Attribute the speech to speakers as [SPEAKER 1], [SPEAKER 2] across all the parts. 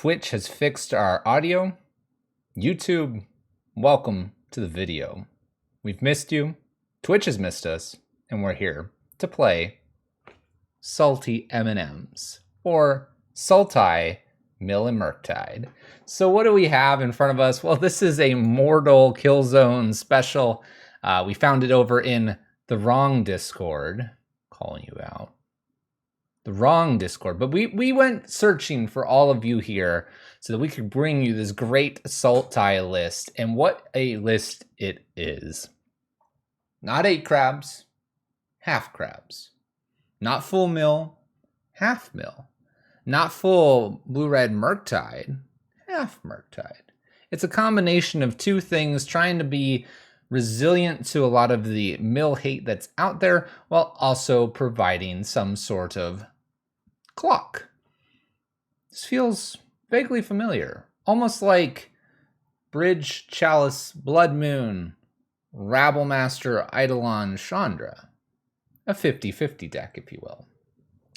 [SPEAKER 1] Twitch has fixed our audio. YouTube, welcome to the video. We've missed you, Twitch has missed us, and we're here to play Salty M&Ms, or Sultai, Mill and Murktide. So what do we have in front of us? Well, this is a Mortal Killzone special. We found it over in the wrong Discord, calling you out. The wrong Discord, but we went searching for all of you here so that we could bring you this great Sultai list, and what a list it is. Not 8 crabs, half crabs. Not full mill, half mill. Not full blue-red Murktide, half Murktide. It's a combination of two things, trying to be resilient to a lot of the mill hate that's out there, while also providing some sort of clock. This feels vaguely familiar, almost like Bridge, Chalice, Blood Moon, Rabblemaster, Eidolon, Chandra. A 50-50 deck, if you will.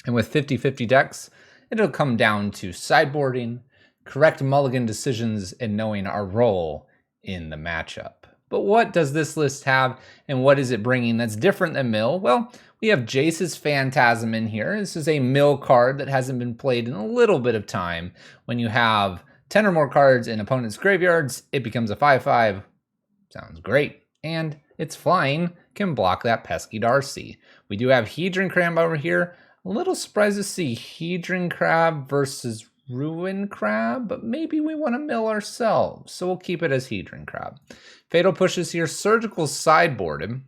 [SPEAKER 1] And with 50-50 decks, it'll come down to sideboarding, correct mulligan decisions, and knowing our role in the matchup. But what does this list have, and what is it bringing that's different than Mill? Well, we have Jace's Phantasm in here. This is a Mill card that hasn't been played in a little bit of time. When you have 10 or more cards in opponents' graveyards, it becomes a 5/5. Sounds great. And it's flying, can block that pesky Darcy. We do have Hedron Crab over here. A little surprised to see Hedron Crab versus Ruin Crab, but maybe we want to mill ourselves, so we'll keep it as Hedron Crab. Fatal Pushes here, Surgical sideboarded.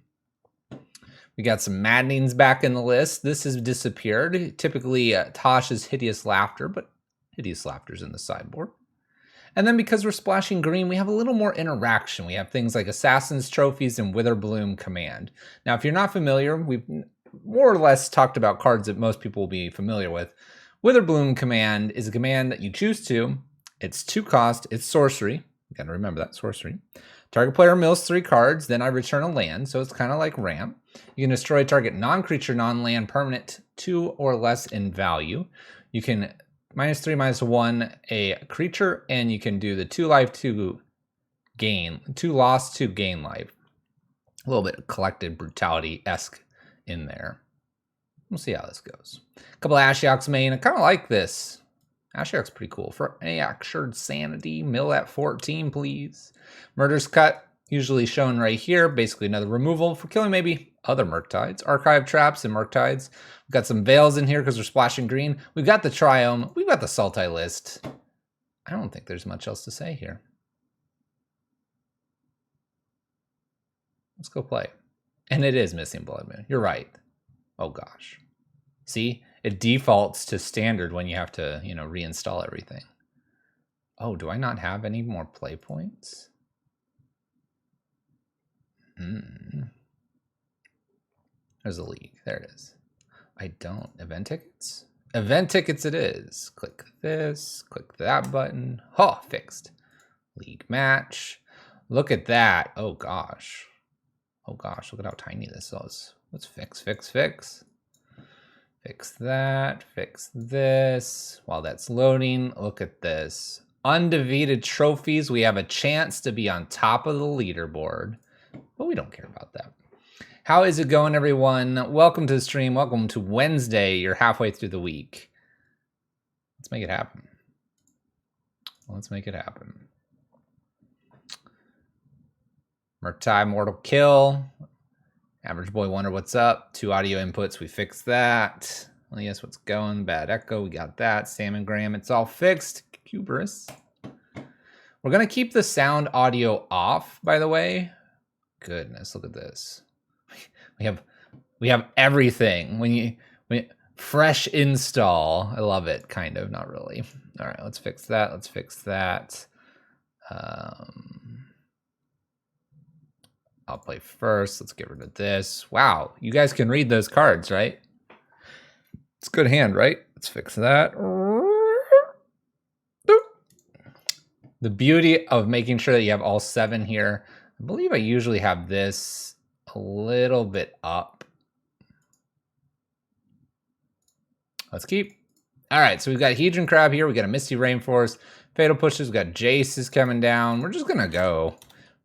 [SPEAKER 1] We got some Maddenings back in the list. This has disappeared. Typically Tosh's Hideous Laughter, but Hideous Laughter's in the sideboard. And then because we're splashing green, we have a little more interaction. We have things like Assassin's Trophies and Witherbloom Command. Now, if you're not familiar, we've more or less talked about cards that most people will be familiar with. Witherbloom Command is a command that you choose to. It's 2 cost, it's sorcery. You gotta remember that, sorcery. Target player mills 3 cards, then I return a land, so it's kind of like ramp. You can destroy target non-creature, non-land permanent 2 or less in value. You can -3/-1 a creature, and you can do the 2 life, 2 gain, 2 loss, 2 gain life. A little bit of Collected Brutality-esque in there. We'll see how this goes. A couple of Ashiok's main. I kind of like this. Ashiok's pretty cool. For Assured Sanity, mill at 14, please. Murder's Cut, usually shown right here. Basically another removal for killing maybe other Murktides. Archive Traps and Murktides. We've got some Veils in here because we're splashing green. We've got the Triome. We've got the Sultai list. I don't think there's much else to say here. Let's go play. And it is missing Blood Moon. You're right. Oh gosh. See, it defaults to standard when you have to, reinstall everything. Oh, do I not have any more play points? There's a league. There it is. I don't. Event tickets? Event tickets it is. Click this, click that button. Oh, fixed. League match. Look at that. Oh gosh. Oh gosh, look at how tiny this is. Let's fix. Fix that, fix this. While that's loading, look at this. Undefeated trophies. We have a chance to be on top of the leaderboard, but we don't care about that. How is it going, everyone? Welcome to the stream. Welcome to Wednesday. You're halfway through the week. Let's make it happen. Let's make it happen. Murktide, Mortal Kill. Average Boy Wonder what's up. 2 audio inputs, we fixed that. Well, yes, what's going? Bad Echo, we got that. Salmon Graham, it's all fixed. Cuberus. We're gonna keep the sound audio off, by the way. Goodness, look at this. We have everything. When fresh install. I love it, kind of, not really. All right, let's fix that. Let's fix that. I'll play first. Let's get rid of this. Wow, you guys can read those cards, right? It's a good hand, right? Let's fix that. The beauty of making sure that you have all 7 here, I believe I usually have this a little bit up. Let's keep. All right, so we've got Hedron Crab here. We got a Misty Rainforest. Fatal Pushes. We got Jaces coming down. We're just going to go.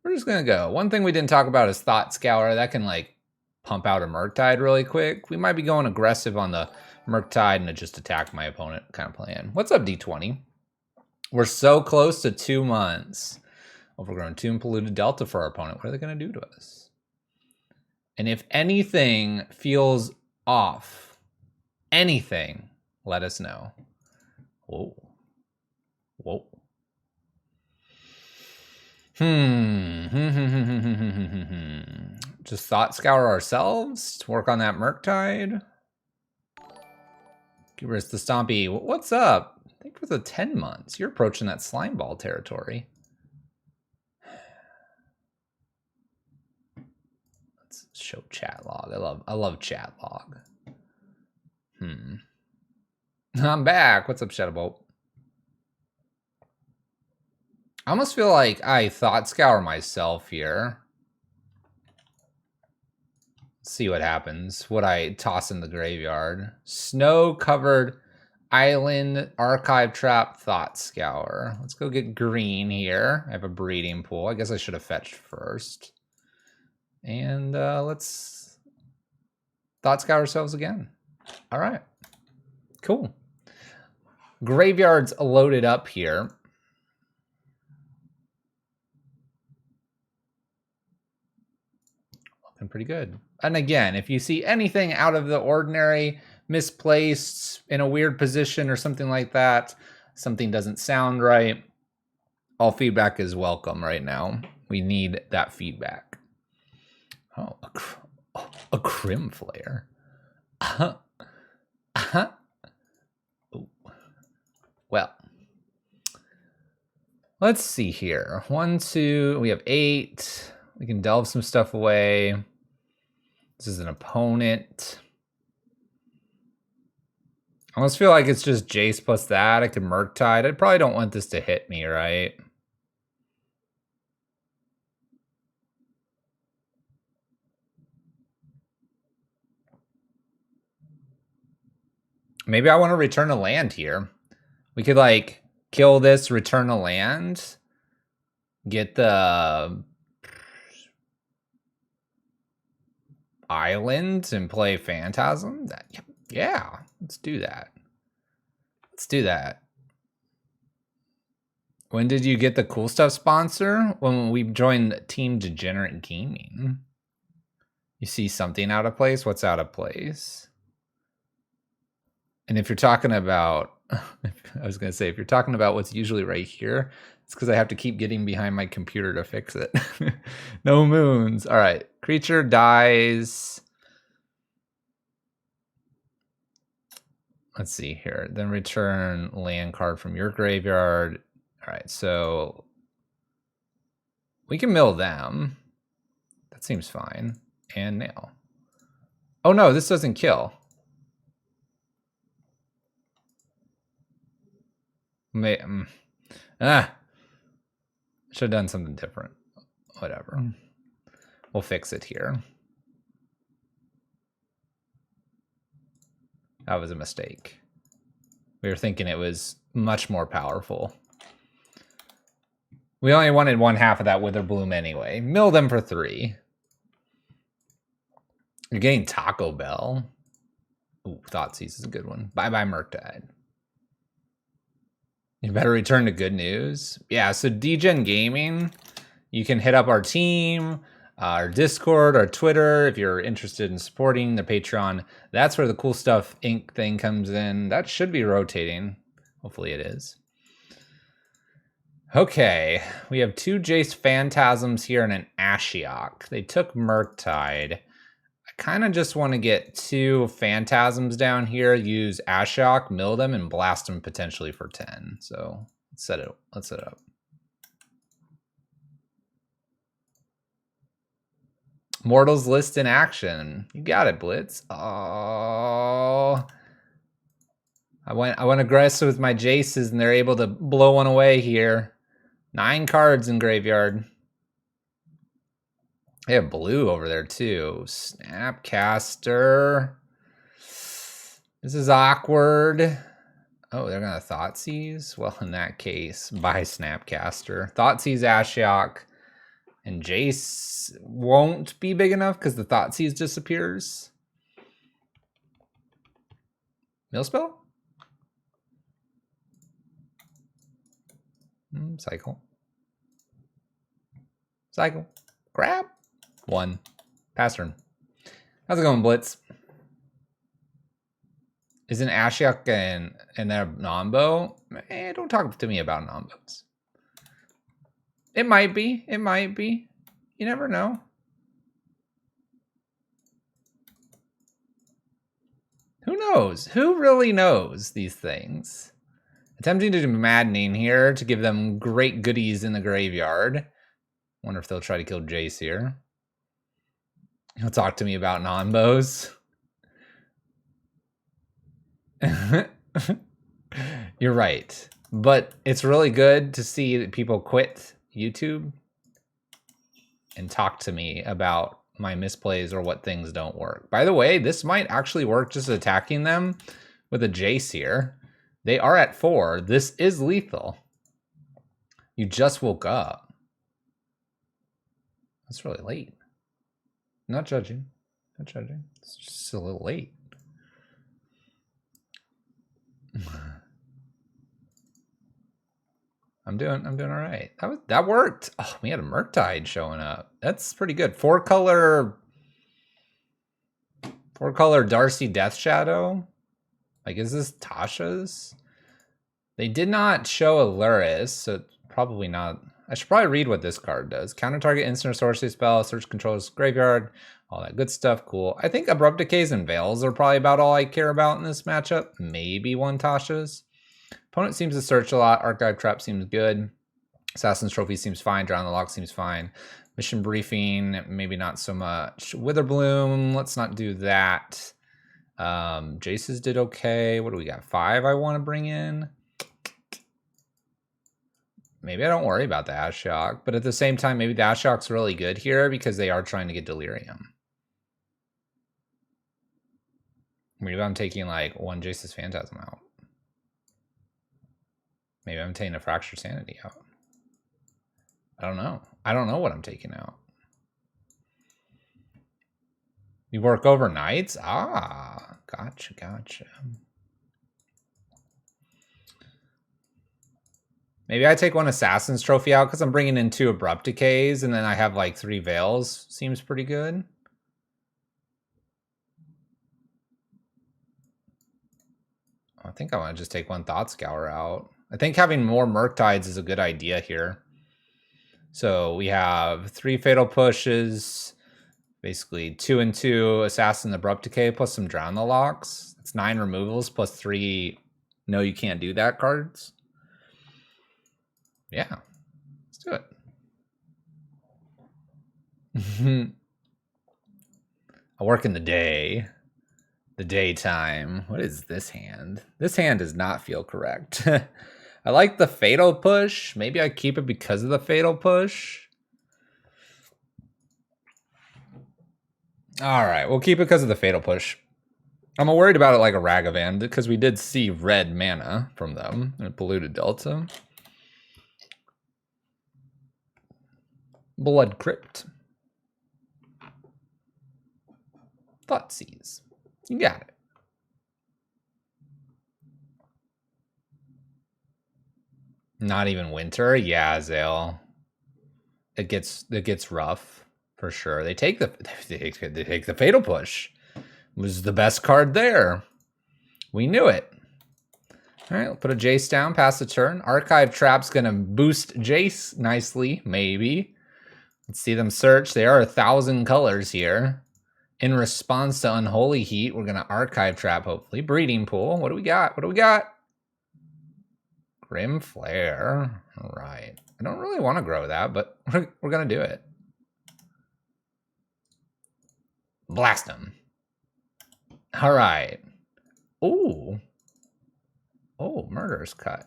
[SPEAKER 1] We're just going to go. One thing we didn't talk about is Thought Scour. That can, like, pump out a Murktide really quick. We might be going aggressive on the Murktide and just attack my opponent kind of plan. What's up, D20? We're so close to 2 months. Overgrown Tomb, Polluted Delta for our opponent. What are they going to do to us? And if anything feels off, anything, let us know. Whoa. Whoa. Just Thought Scour ourselves to work on that Murktide. Give us the Stompy. What's up? I think for the 10 months. You're approaching that slime ball territory. Let's show chat log. I love chat log. I'm back. What's up, Shadowbolt? I almost feel like I Thought Scour myself here. See what happens. What I toss in the graveyard. Snow-covered island archive trap Thought Scour. Let's go get green here. I have a breeding pool. I guess I should have fetched first. And let's Thought Scour ourselves again. All right. Cool. Graveyard's loaded up here. Looking pretty good. And again, if you see anything out of the ordinary, misplaced, in a weird position or something like that, something doesn't sound right, all feedback is welcome right now. We need that feedback. Oh, a Crim Flare. Well, let's see here. 1, 2, we have 8. We can delve some stuff away. This is an opponent. I almost feel like it's just Jace plus that. I can Murktide. I probably don't want this to hit me, right? Maybe I want to return a land here. We could, like, kill this, return a land, get the island, and play Phantasm. Yeah, let's do that. Let's do that. When did you get the Cool Stuff sponsor? When we joined Team Degenerate Gaming. You see something out of place? What's out of place? And if you're talking about, I was going to say, if you're talking about what's usually right here, it's because I have to keep getting behind my computer to fix it. No moons. All right. Creature dies. Let's see here. Then return land card from your graveyard. All right. So we can mill them. That seems fine. And nail. Oh, no, this doesn't kill. Should have done something different. Whatever. We'll fix it here. That was a mistake. We were thinking it was much more powerful. We only wanted 1/2 of that Witherbloom anyway. Mill them for 3. You're getting Taco Bell. Ooh, Thoughtseize is a good one. Bye-bye, Murktide. You better return to good news. Yeah, so Degen Gaming, you can hit up our team, our Discord, our Twitter, if you're interested in supporting the Patreon. That's where the Cool Stuff Inc. thing comes in. That should be rotating. Hopefully it is. Okay, we have 2 Jace Phantasms here and an Ashiok. They took Murktide. I kind of just want to get 2 Phantasms down here, use Ashiok, mill them, and blast them potentially for 10. So let's set it up. Mortals List in action. You got it, Blitz. Oh, I went aggressive with my Jaces, and they're able to blow one away here. 9 cards in graveyard. They have blue over there too. Snapcaster. This is awkward. Oh, they're gonna Thoughtseize? Well, in that case, buy Snapcaster. Thoughtseize Ashiok. And Jace won't be big enough because the Thoughtseize disappears. Millspell? Cycle. Cycle. Grab. 1. Pass turn. How's it going, Blitz? Isn't Ashiok and their Nombo? Don't talk to me about Nombos. It might be. It might be. You never know. Who knows? Who really knows these things? Attempting to do maddening here to give them great goodies in the graveyard. Wonder if they'll try to kill Jace here. He'll talk to me about Nombos. You're right. But it's really good to see that people quit YouTube and talk to me about my misplays or what things don't work. By the way, this might actually work just attacking them with a Jace here. They are at 4. This is lethal. You just woke up. That's really late. Not judging. Not judging. It's just a little late. I'm doing all right. That worked. Oh, we had a Murktide showing up. That's pretty good. 4-color Darcy Death Shadow. Like, is this Tasha's? They did not show a Luris, so probably not. I should probably read what this card does. Counter target instant or sorcery spell, search controls graveyard, all that good stuff. Cool. I think Abrupt Decays and Veils are probably about all I care about in this matchup. Maybe one Tasha's. Opponent seems to search a lot. Archive Trap seems good. Assassin's Trophy seems fine. Drown the Lock seems fine. Mission Briefing, maybe not so much. Witherbloom, let's not do that. Jace's did okay. What do we got? 5 I want to bring in. Maybe I don't worry about the Ashiok, but at the same time, maybe the Ashiok's really good here because they are trying to get Delirium. Maybe I'm taking like one Jace's Phantasm out. Maybe I'm taking a Fractured Sanity out. I don't know. I don't know what I'm taking out. You work overnights? Ah, gotcha. Maybe I take one Assassin's Trophy out because I'm bringing in 2 Abrupt Decays and then I have like 3 Veils. Seems pretty good. I think I want to just take one Thought Scour out. I think having more Murktides is a good idea here. So we have 3 Fatal Pushes, basically 2 and 2 Assassin Abrupt Decay plus some Drown the Locks. It's 9 removals plus 3 no you can't do that cards. Yeah, let's do it. I work in the day. The daytime. What is this hand? This hand does not feel correct. I like the Fatal Push. Maybe I keep it because of the Fatal Push. All right, we'll keep it because of the Fatal Push. I'm worried about it like a Ragavan because we did see red mana from them in Polluted Delta. Blood Crypt. Thoughtseize. You got it. Not even winter? Yeah, Zale. It gets rough for sure. They take the Fatal Push. It was the best card there. We knew it. All right, we'll put a Jace down, pass the turn. Archive Trap's gonna boost Jace nicely, maybe. Let's see them search. There are 1,000 colors here. In response to Unholy Heat, we're gonna Archive Trap, hopefully. Breeding Pool. What do we got? What do we got? Grim Flare. All right. I don't really want to grow that, but we're gonna do it. Blast them. All right. Ooh. Oh, Murder's Cut.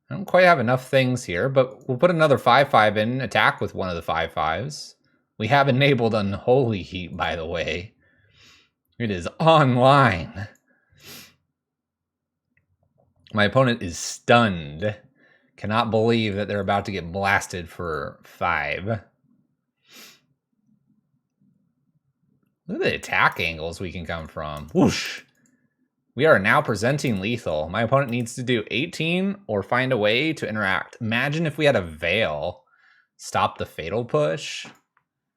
[SPEAKER 1] I don't quite have enough things here, but we'll put another 5/5 in, attack with one of the 5/5s. We have enabled Unholy Heat, by the way. It is online. My opponent is stunned. Cannot believe that they're about to get blasted for 5. Look at the attack angles we can come from. Whoosh. We are now presenting lethal. My opponent needs to do 18 or find a way to interact. Imagine if we had a veil. Stop the fatal push.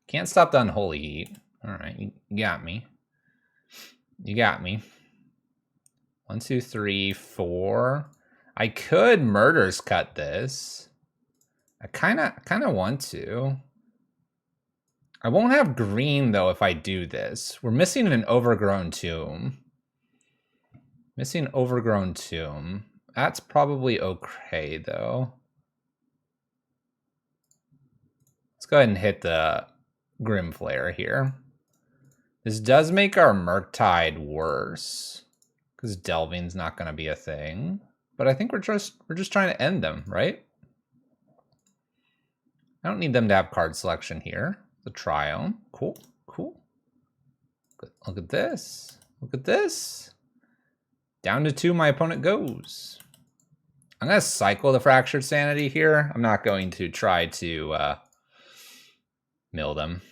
[SPEAKER 1] Can't stop the unholy heat. All right, you got me. You got me. 1, 2, 3, 4. I could murders cut this. I kind of want to. I won't have green though if I do this. We're missing an overgrown tomb. Missing overgrown tomb. That's probably okay though. Let's go ahead and hit the Grim Flare here. This does make our Murktide worse because delving's not going to be a thing. But I think we're just trying to end them, right? I don't need them to have card selection here. The Triome. Cool, cool. Look at this. Look at this. Down to 2, my opponent goes. I'm going to cycle the Fractured Sanity here. I'm not going to try to mill them.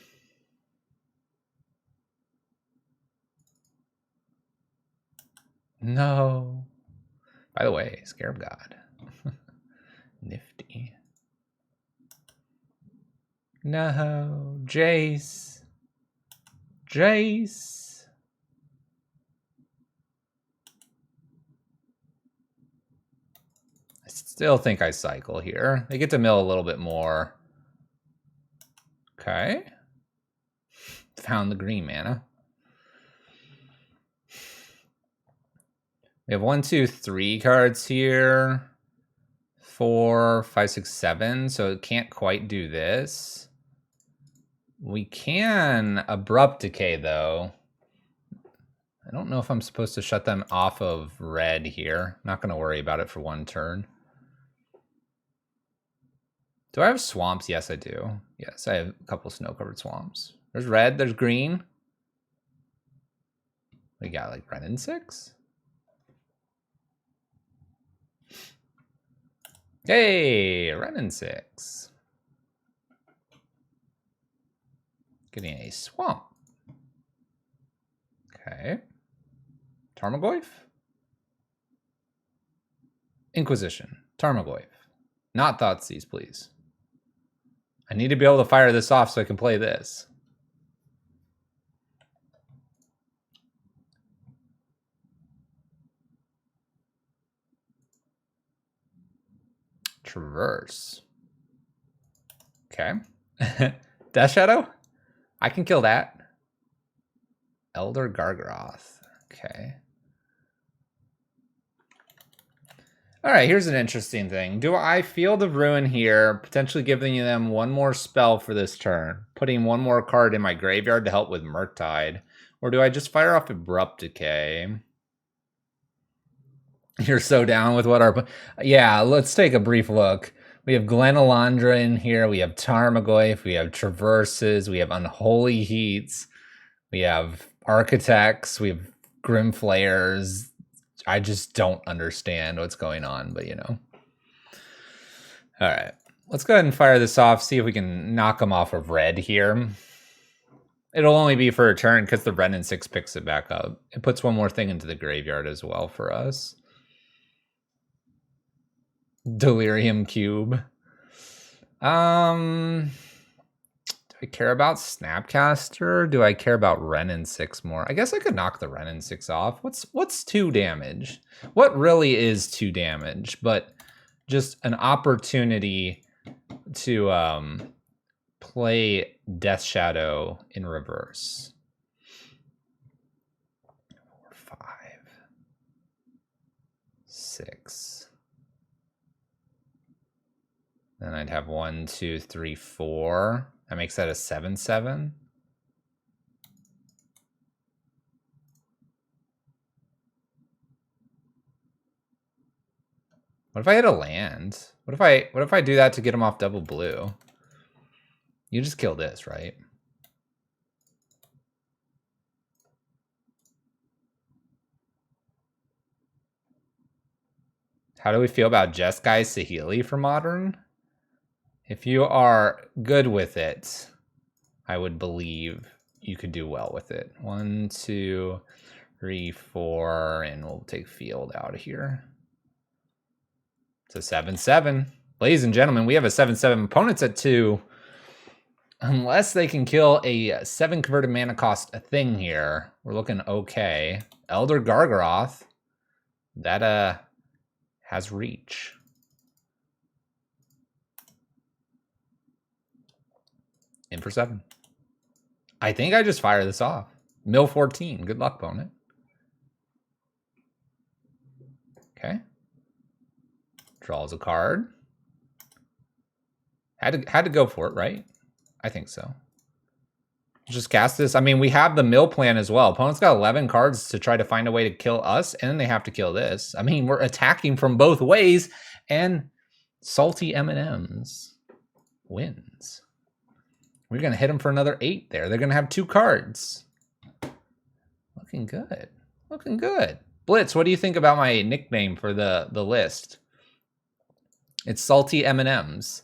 [SPEAKER 1] No. By the way, Scarab God. Nifty. No. Jace. Jace. I still think I cycle here. They get to mill a little bit more. Okay. Found the green mana. We have 1, 2, 3 cards here. 4, 5, 6, 7. So it can't quite do this. We can Abrupt Decay though. I don't know if I'm supposed to shut them off of red here. I'm not going to worry about it for 1 turn. Do I have swamps? Yes, I do. Yes, I have a couple snow-covered swamps. There's red, there's green. We got like red and 6. Hey, red and 6. Getting a swamp. Okay. Tarmogoyf. Inquisition. Tarmogoyf. Not Thoughtseize, please. I need to be able to fire this off so I can play this. Traverse. Okay. Death Shadow? I can kill that. Elder Gargaroth. Okay. All right, here's an interesting thing. Do I feel the Ruin here, potentially giving them 1 more spell for this turn, putting 1 more card in my graveyard to help with Murktide, or do I just fire off Abrupt Decay? You're so down with what our... Yeah, let's take a brief look. We have Glen Elandra in here, we have Tarmogoyf, we have Traverses, we have Unholy Heats, we have Architects, we have Grim Flares. I just don't understand what's going on, but you know. All right, let's go ahead and fire this off, see if we can knock them off of red here. It'll only be for a turn because the red and 6 picks it back up. It puts 1 more thing into the graveyard as well for us. Delirium Cube. Do I care about Snapcaster? Do I care about Ren and 6 more? I guess I could knock the Ren and 6 off. What's 2 damage? What really is 2 damage? But just an opportunity to play Death Shadow in reverse. 4, 5, 6. Then I'd have 1, 2, 3, 4. That makes that a 7/7. What if I hit a land? What if I do that to get him off double blue? You just kill this, right? How do we feel about Jeskai Sahili for Modern? If you are good with it, I would believe you could do well with it. 1, 2, 3, 4, and we'll take Field out of here. It's a 7/7. Ladies and gentlemen, we have a 7/7. Opponents at 2. Unless they can kill a 7 converted mana cost thing here, we're looking okay. Elder Gargaroth, that has reach. In for 7. I think I just fire this off. Mill 14. Good luck, opponent. Okay. Draws a card. Had to go for it, right? I think so. Just cast this. I mean, we have the mill plan as well. Opponent's got 11 cards to try to find a way to kill us, and then they have to kill this. I mean, we're attacking from both ways, and Salty M&Ms wins. We're going to hit them for another 8 there. They're going to have 2 cards. Looking good. Looking good. Blitz, what do you think about my nickname for the list? It's Salty M&Ms.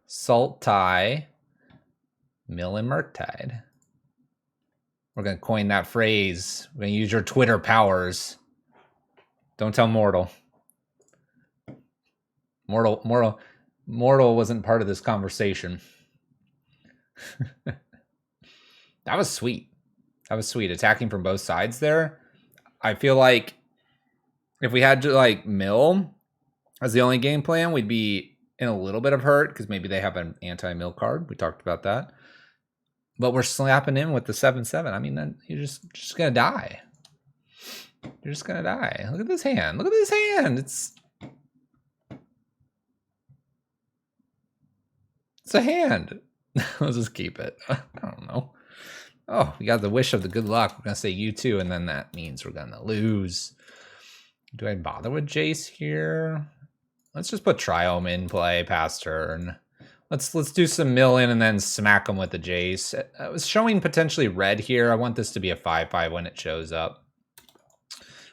[SPEAKER 1] Sultai, Mill, and Murktide. We're going to coin that phrase. We're going to use your Twitter powers. Don't tell Mortal. Mortal wasn't part of this conversation. That was sweet. That was sweet. Attacking from both sides there. I feel like if we had to like mill as the only game plan, we'd be in a little bit of hurt because maybe they have an anti-mill card. We talked about that. But we're slapping in with the 7/7. I mean, then you're just gonna die. You're just gonna die. Look at this hand. Look at this hand. It's a hand. Let's just keep it. I don't know. Oh, we got the wish of the good luck. We're gonna say you too, and then that means we're gonna lose. Do I bother with Jace here? Let's just put Triome in play past turn. Let's do some mill in and then smack them with the Jace. I was showing potentially red here. I want this to be a 5/5 when it shows up.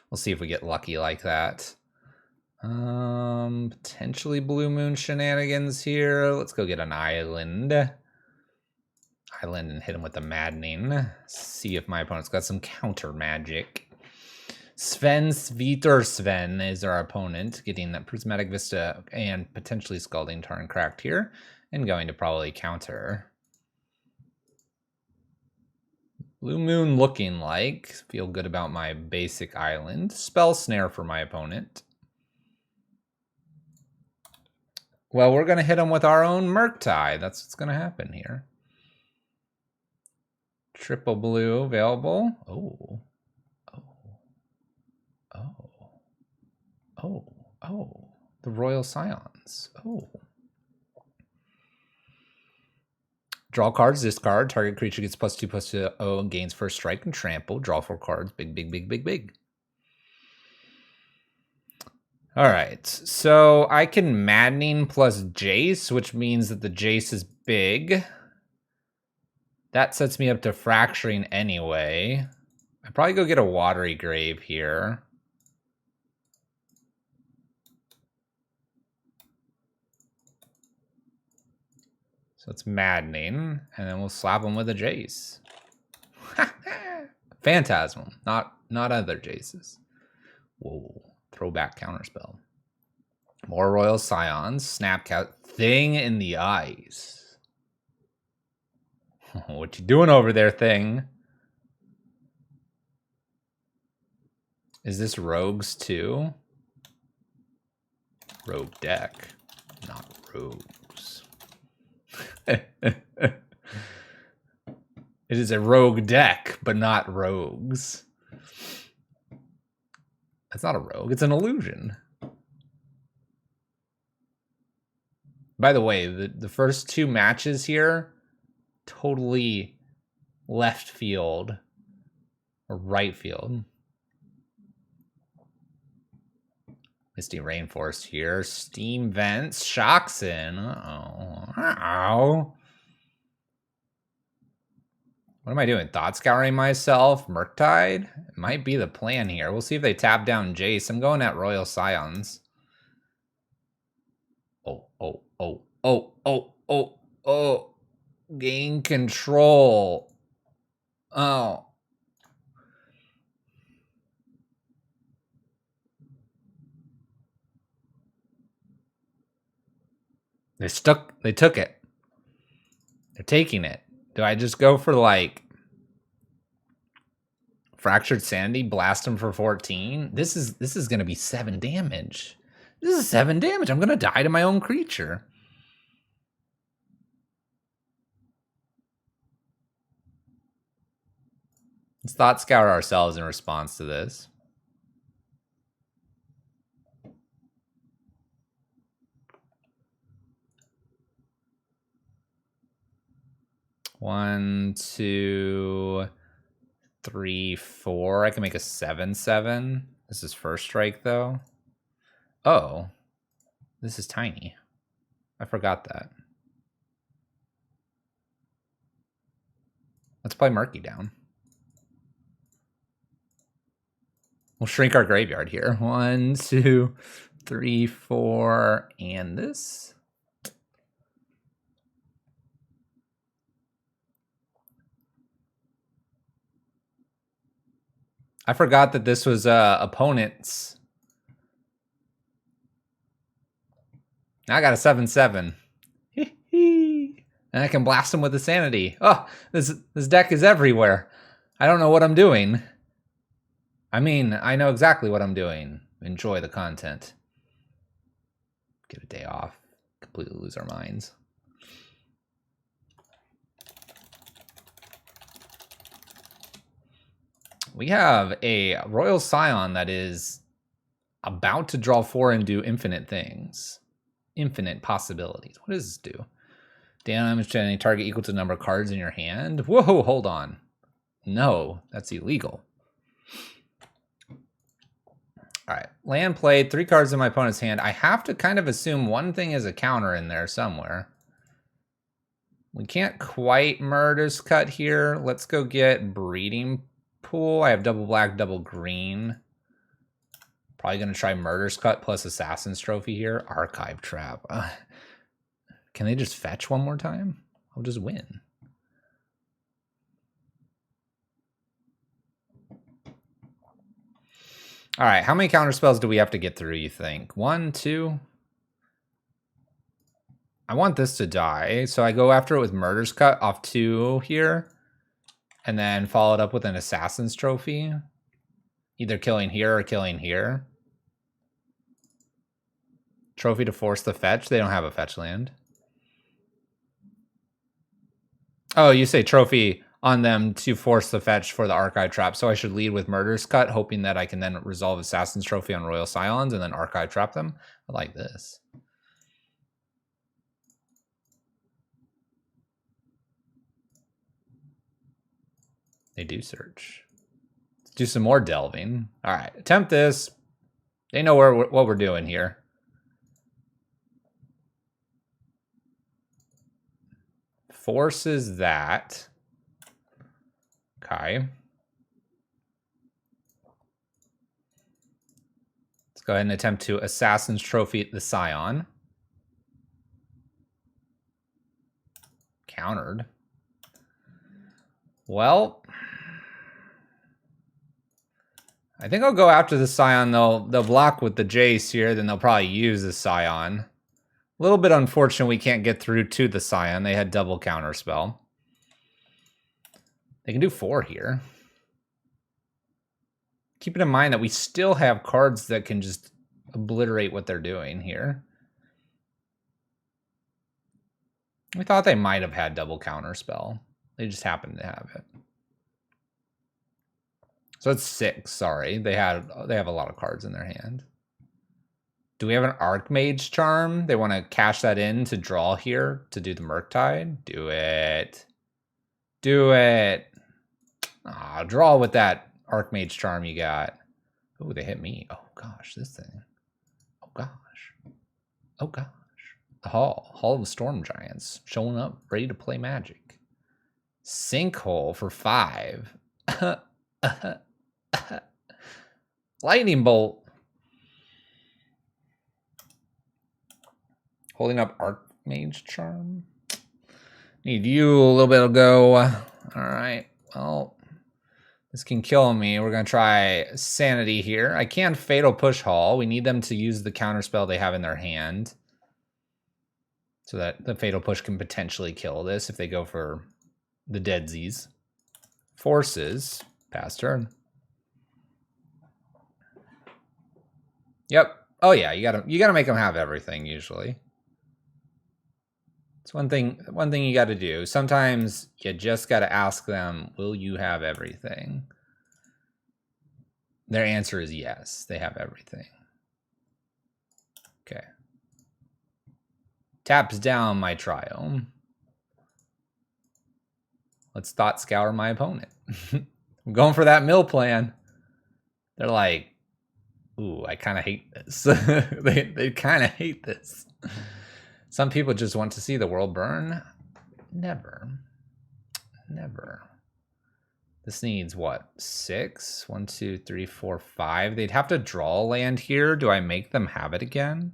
[SPEAKER 1] We'll see if we get lucky like that. Potentially Blue Moon shenanigans here. Let's go get an island. Island and hit him with the maddening. See if my opponent's got some counter magic. Sven is our opponent, getting that Prismatic Vista and potentially Scalding Tarn cracked here, and going to probably counter. Blue Moon looking like. Feel good about my basic island. Spell Snare for my opponent. Well, we're going to hit him with our own Murktide. That's what's going to happen here. Triple blue available. Oh. Oh, the Royal Scions. Oh. Draw cards, discard. Target creature gets +2/+2 and gains first strike and trample. Draw 4 cards. Big. All right. So I can Maddening plus Jace, which means that the Jace is big. That sets me up to Fracturing anyway. I'd probably go get a Watery Grave here. So it's Maddening, and then we'll slap him with a Jace. Phantasmal, not other Jaces. Whoa, throwback counterspell. More Royal Scions, Snapcat, Thing in the Eyes. What you doing over there, Thing? Is this Rogues too? Rogue deck, not Rogues. It is a rogue deck, but not rogues. That's not a rogue, it's an illusion. By the way, the first 2 matches here, totally left field or right field. Misty Rainforest here. Steam Vents. Shoxin. Uh-oh. What am I doing? Thought Scouring myself? Murktide? It might be the plan here. We'll see if they tap down Jace. I'm going at Royal Scions. Oh. Gain control. Oh. They took it. They're taking it. Do I just go for like Fractured Sanity, blast him for 14? This is gonna be 7 damage. This is 7 damage. I'm gonna die to my own creature. Let's Thought Scour ourselves in response to this. One, 2, 3, 4. I can make a 7/7. This is first strike though. Oh, this is tiny. I forgot that. Let's play Murky down. We'll shrink our graveyard here. 1, 2, 3, 4, and this. I forgot that this was opponent's. Now I got a 7/7. And I can blast him with the Sanity. Oh, this deck is everywhere. I don't know what I'm doing. I mean, I know exactly what I'm doing. Enjoy the content. Get a day off. Completely lose our minds. We have a Royal Scion that is about to draw 4 and do infinite things. Infinite possibilities. What does this do? Damage to any target equal to the number of cards in your hand. Whoa, hold on. No, that's illegal. All right, land played, 3 cards in my opponent's hand. I have to kind of assume one thing is a counter in there somewhere. We can't quite Murder's Cut here. Let's go get Breeding Pool. I have double black, double green. Probably going to try Murder's Cut plus Assassin's Trophy here. Archive Trap. Can they just fetch one more time? I'll just win. All right, how many counter spells do we have to get through, you think? 1, 2? I want this to die, so I go after it with Murder's Cut off 2 here, and then follow it up with an Assassin's Trophy. Either killing here or killing here. Trophy to force the fetch. They don't have a fetch land. Oh, you say trophy on them to force the fetch for the Archive Trap. So I should lead with Murder's Cut, hoping that I can then resolve Assassin's Trophy on Royal Scions and then Archive Trap them. I like this. They do search. Let's do some more delving. All right, attempt this. They know what we're doing here. Forces that. Okay. Let's go ahead and attempt to Assassin's Trophy the Scion. Countered. Well, I think I'll go after the Scion. They'll block with the Jace here, then they'll probably use the Scion. A little bit unfortunate we can't get through to the Scion. They had double counter spell. They can do 4 here. Keeping in mind that we still have cards that can just obliterate what they're doing here. We thought they might have had double counter spell. They just happened to have it. So it's 6, sorry. They have a lot of cards in their hand. Do we have an Archmage Charm? They want to cash that in to draw here to do the Murktide? Do it. Do it. Ah, draw with that Archmage Charm you got. Oh, they hit me. Oh, gosh, this thing. Oh, gosh. Oh, gosh. The Hall of the Storm Giants. Showing up, ready to play Magic. Sinkhole for 5. Lightning Bolt. Holding up Archmage Charm. Need you a little bit to go. All right. Well, this can kill me. We're going to try Sanity here. I can Fatal Push Hall. We need them to use the counterspell they have in their hand, so that the Fatal Push can potentially kill this if they go for the deadsies. Forces. Pass turn. Yep. Oh yeah, you gotta make them have everything usually. It's one thing you gotta do. Sometimes you just gotta ask them, will you have everything? Their answer is yes, they have everything. Okay. Taps down my Triome. Let's Thought Scour my opponent. I'm going for that mill plan. They're like, ooh, I kind of hate this. they kind of hate this. Some people just want to see the world burn. Never. Never. This needs what? 6? 1, 2, 3, 4, 5. They'd have to draw a land here. Do I make them have it again?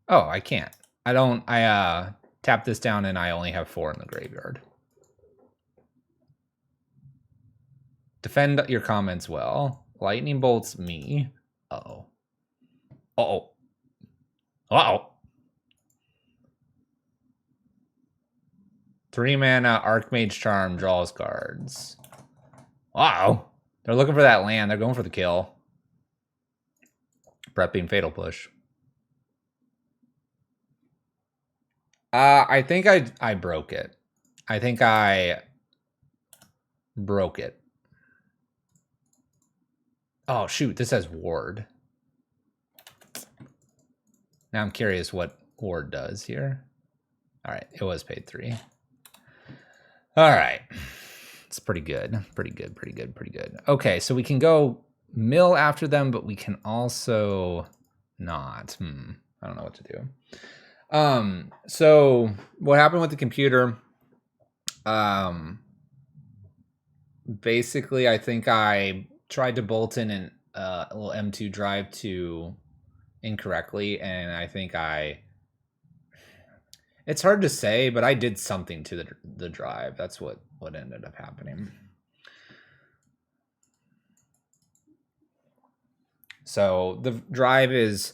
[SPEAKER 1] Oh, I can't. I tap this down and I only have 4 in the graveyard. Defend your comments well. Lightning bolts me. Uh-oh. Uh-oh. Uh-oh. 3-mana Archmage Charm draws cards. Wow. They're looking for that land. They're going for the kill. Prepping Fatal Push. I think I broke it. I think I broke it. Oh, shoot. This has Ward. Now I'm curious what Ward does here. All right. It was paid 3. All right. It's pretty good. Pretty good. Pretty good. Pretty good. Okay. So we can go mill after them, but we can also not. I don't know what to do. So what happened with the computer? Basically, I think I tried to bolt in a little M2 drive to incorrectly, and I think it's hard to say, but I did something to the drive. That's what ended up happening. So the drive is,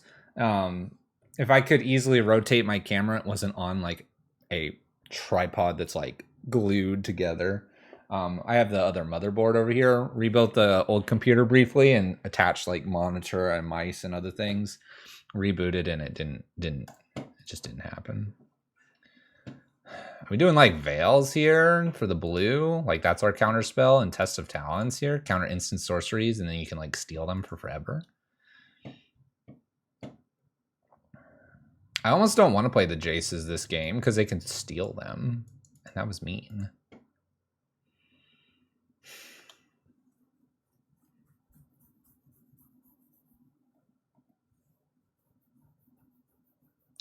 [SPEAKER 1] if I could easily rotate my camera, it wasn't on like a tripod that's like glued together. I have the other motherboard over here. Rebuilt the old computer briefly and attached like monitor and mice and other things. Rebooted and it just didn't happen. Are we doing like Veils here for the blue? Like that's our counter spell and Test of Talents here. Counter instant sorceries and then you can like steal them for forever. I almost don't want to play the Jaces this game because they can steal them. And that was mean.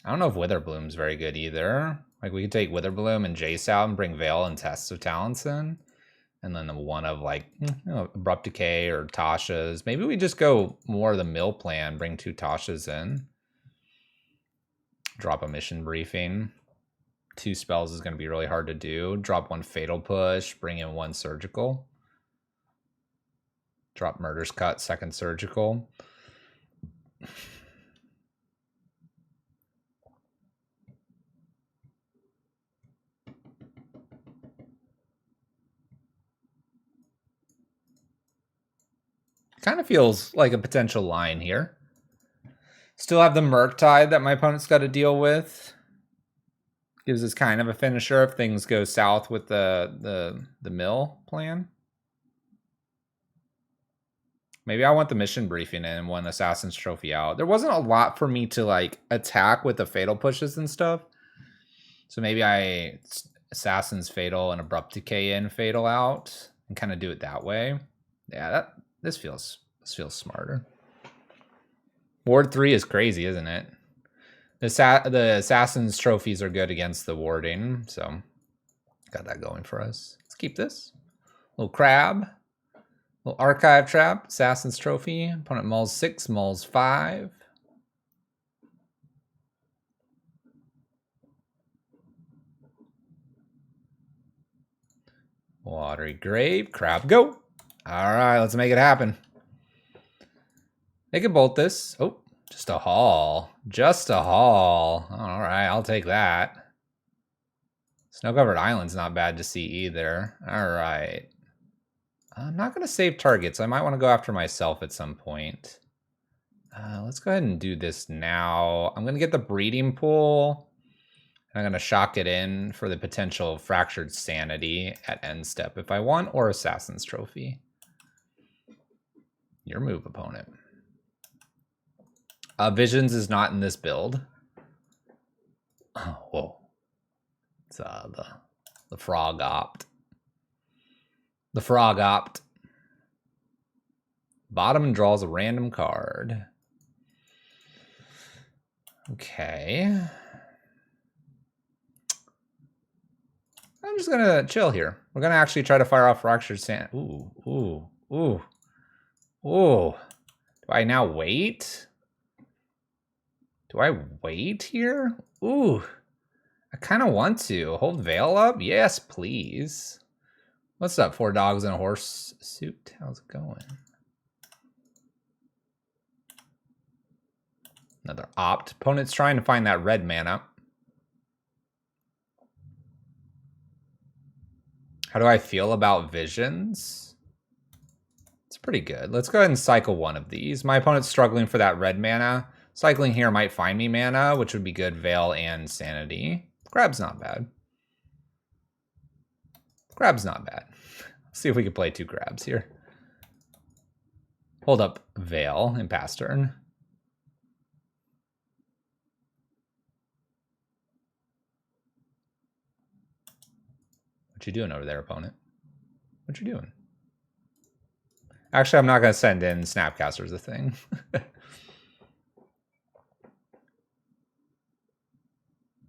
[SPEAKER 1] I don't know if Witherbloom's very good either. Like we could take Witherbloom and Jace out and bring Veil and Test of Talents in. And then the one of like, Abrupt Decay or Tasha's. Maybe we just go more of the mill plan, bring 2 Tashas in. Drop a mission briefing. 2 spells is going to be really hard to do. Drop 1 Fatal Push, bring in 1 Surgical. Drop Murder's Cut, 2nd Surgical. Kind of feels like a potential line here. Still have the Murktide that my opponent's got to deal with. Gives us kind of a finisher if things go south with the mill plan. Maybe I want the mission briefing in and 1 Assassin's Trophy out. There wasn't a lot for me to like attack with the Fatal Pushes and stuff. So maybe I Assassin's Fatal and Abrupt Decay in, Fatal out, and kind of do it that way. Yeah, this feels smarter. Ward 3 is crazy, isn't it? The Assassin's Trophies are good against the warding, so got that going for us. Let's keep this. Little crab. Little Archive Trap. Assassin's Trophy. Opponent mulls 6, mulls 5. Watery Grave, crab, go. All right, let's make it happen. They can bolt this. Oh, just a haul. Just a haul. All right, I'll take that. Snow-covered island's not bad to see either. All right. I'm not going to save targets. I might want to go after myself at some point. Let's go ahead and do this now. I'm going to get the breeding pool. I'm going to shock it in for the potential fractured sanity at end step if I want, or assassin's trophy. Your move, opponent. Visions is not in this build. Oh, whoa. It's the frog opt. The frog opt. Bottom draws a random card. Okay. I'm just gonna chill here. We're gonna actually try to fire off fractured sand. Ooh, ooh, ooh, ooh. Do I now wait? Do I wait here? Ooh, I kind of want to. Hold Veil up? Yes, please. What's up, 4 dogs and a horse suit? How's it going? Another opt. Opponent's trying to find that red mana. How do I feel about visions? It's pretty good. Let's go ahead and cycle one of these. My opponent's struggling for that red mana. Cycling here might find me mana, which would be good. Veil and sanity. Grab's not bad. Grab's not bad. Let's see if we can play 2 grabs here. Hold up Veil in pass turn. What you doing over there, opponent? What you doing? Actually, I'm not going to send in Snapcasters a thing.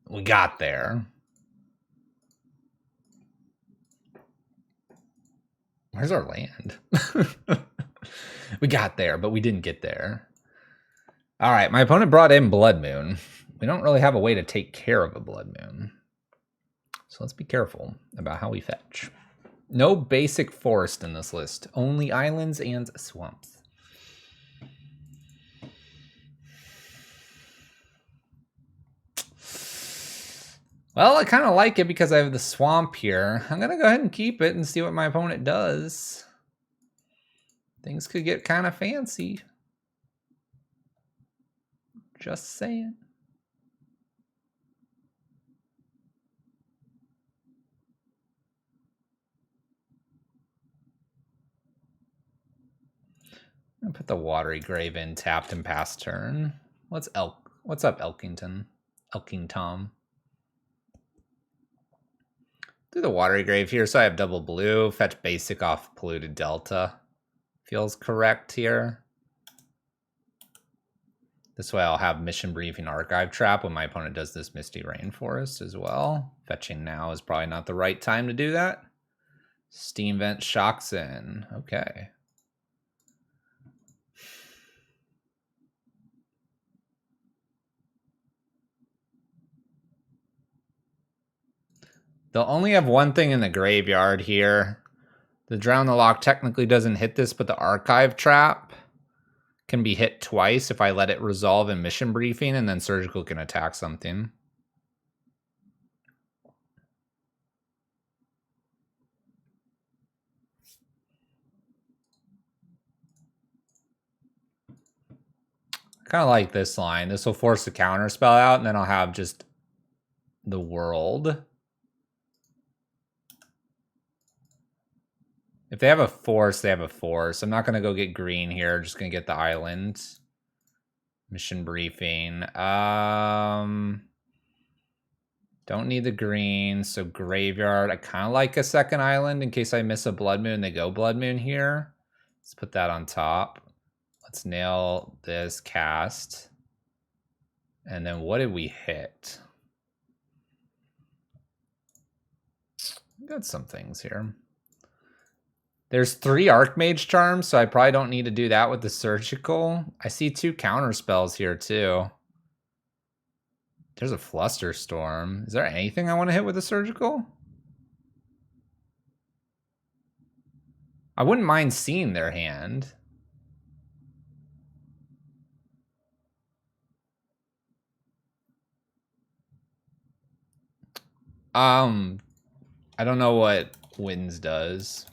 [SPEAKER 1] We got there. Where's our land? We got there, but we didn't get there. All right, my opponent brought in Blood Moon. We don't really have a way to take care of a Blood Moon. So let's be careful about how we fetch. No basic forest in this list. Only islands and swamps. Well, I kind of like it because I have the swamp here. I'm going to go ahead and keep it and see what my opponent does. Things could get kind of fancy. Just saying. I'm gonna put the Watery Grave in tapped and pass turn. What's up, Elkington? Elkingtom. Do the Watery Grave here, so I have double blue. Fetch basic off Polluted Delta. Feels correct here. This way I'll have Mission Briefing Archive Trap when my opponent does this Misty Rainforest as well. Fetching now is probably not the right time to do that. Steam Vent shocks in. Okay. They'll only have one thing in the graveyard here. The Drown the Lock technically doesn't hit this, but the Archive Trap can be hit twice if I let it resolve in Mission Briefing, and then Surgical can attack something. I kind of like this line. This will force the counter spell out, and then I'll have just the World. If they have a force, they have a force. I'm not going to go get green here. I'm just going to get the island. Mission Briefing. Don't need the green, so graveyard. I kind of like a second island in case I miss a Blood Moon. They go Blood Moon here. Let's put that on top. Let's nail this cast. And then what did we hit? We got some things here. There's 3 Archmage charms, so I probably don't need to do that with the Surgical. I see 2 counter spells here too. There's a Flusterstorm. Is there anything I want to hit with the Surgical? I wouldn't mind seeing their hand. I don't know what Winds does.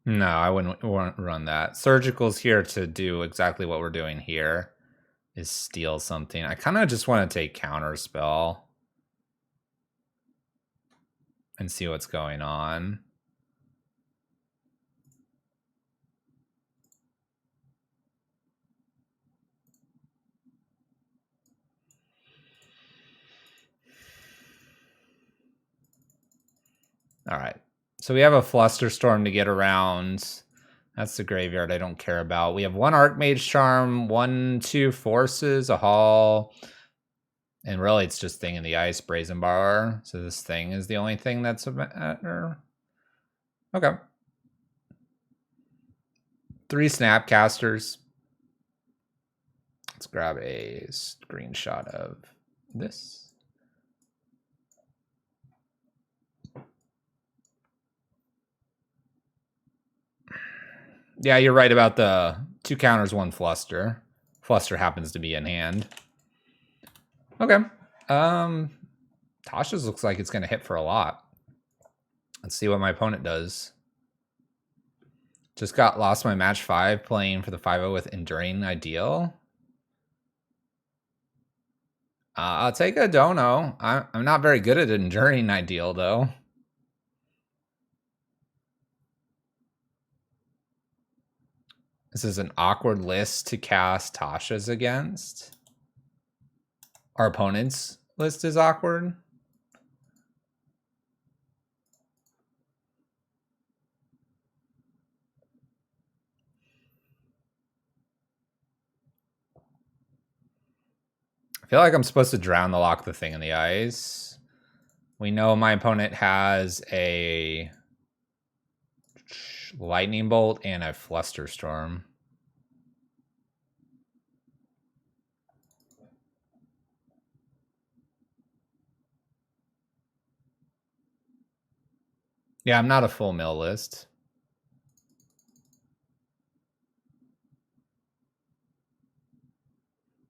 [SPEAKER 1] No, I wouldn't run that. Surgical's here to do exactly what we're doing here, is steal something. I kind of just want to take Counterspell and see what's going on. All right. So we have a Flusterstorm to get around. That's the graveyard I don't care about. We have one Archmage Charm, 1-2 Forces, a Hall. And really, it's just Thing in the Ice, Brazen Bar. So this thing is the only thing that's a matter. Okay. 3 Snapcasters. Let's grab a screenshot of this. Yeah, you're right about the 2 counters, 1 Fluster. Fluster happens to be in hand. Okay. Tasha's looks like it's going to hit for a lot. Let's see what my opponent does. Just lost my match 5 playing for the 5-0 with Enduring Ideal. I'll take a Dono. I'm not very good at Enduring Ideal, though. This is an awkward list to cast Tasha's against. Our opponent's list is awkward. I feel like I'm supposed to drown the lock the Thing in the Ice. We know my opponent has a Lightning Bolt and a Flusterstorm. Yeah, I'm not a full mill list.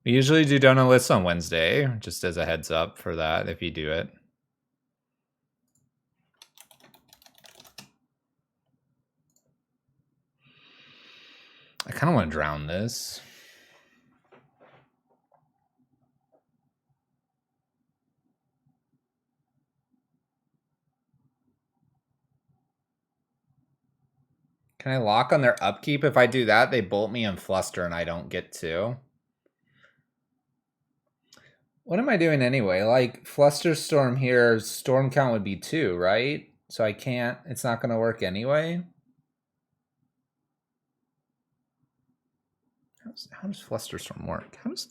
[SPEAKER 1] We usually do donut lists on Wednesday, just as a heads up for that if you do it. I kind of want to drown this. Can I lock on their upkeep? If I do that, they bolt me and Fluster and I don't get to. What am I doing anyway? Like, Flusterstorm here, Storm count would be 2, right? So I can't, it's not going to work anyway. How does Flusterstorm work? How does...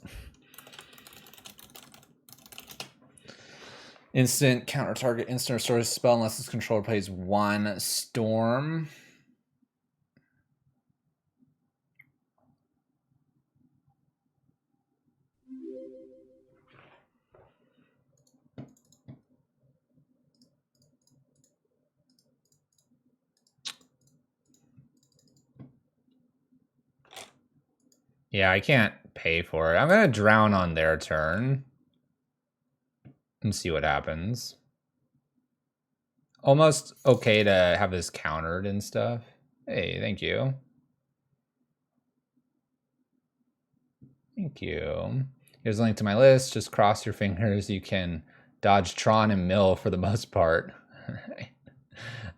[SPEAKER 1] Instant, counter target, instant restores spell unless its controller plays 1 Storm. Yeah, I can't pay for it. I'm going to drown on their turn and see what happens. Almost okay to have this countered and stuff. Hey, thank you. Thank you. Here's a link to my list. Just cross your fingers. You can dodge Tron and Mill for the most part.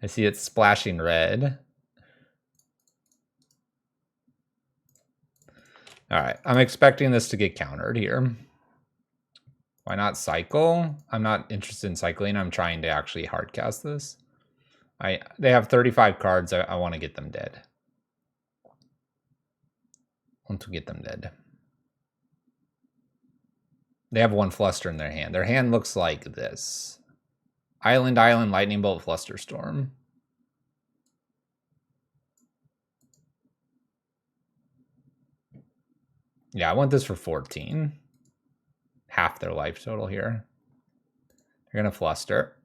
[SPEAKER 1] I see it splashing red. All right, I'm expecting this to get countered here. Why not cycle? I'm not interested in cycling. I'm trying to actually hardcast this. They have 35 cards. I want to get them dead. Want to get them dead. They have 1 Fluster in their hand. Their hand looks like this. Island, Island, Lightning Bolt, Flusterstorm. Yeah, I want this for 14. half their life total here. They're going to fluster.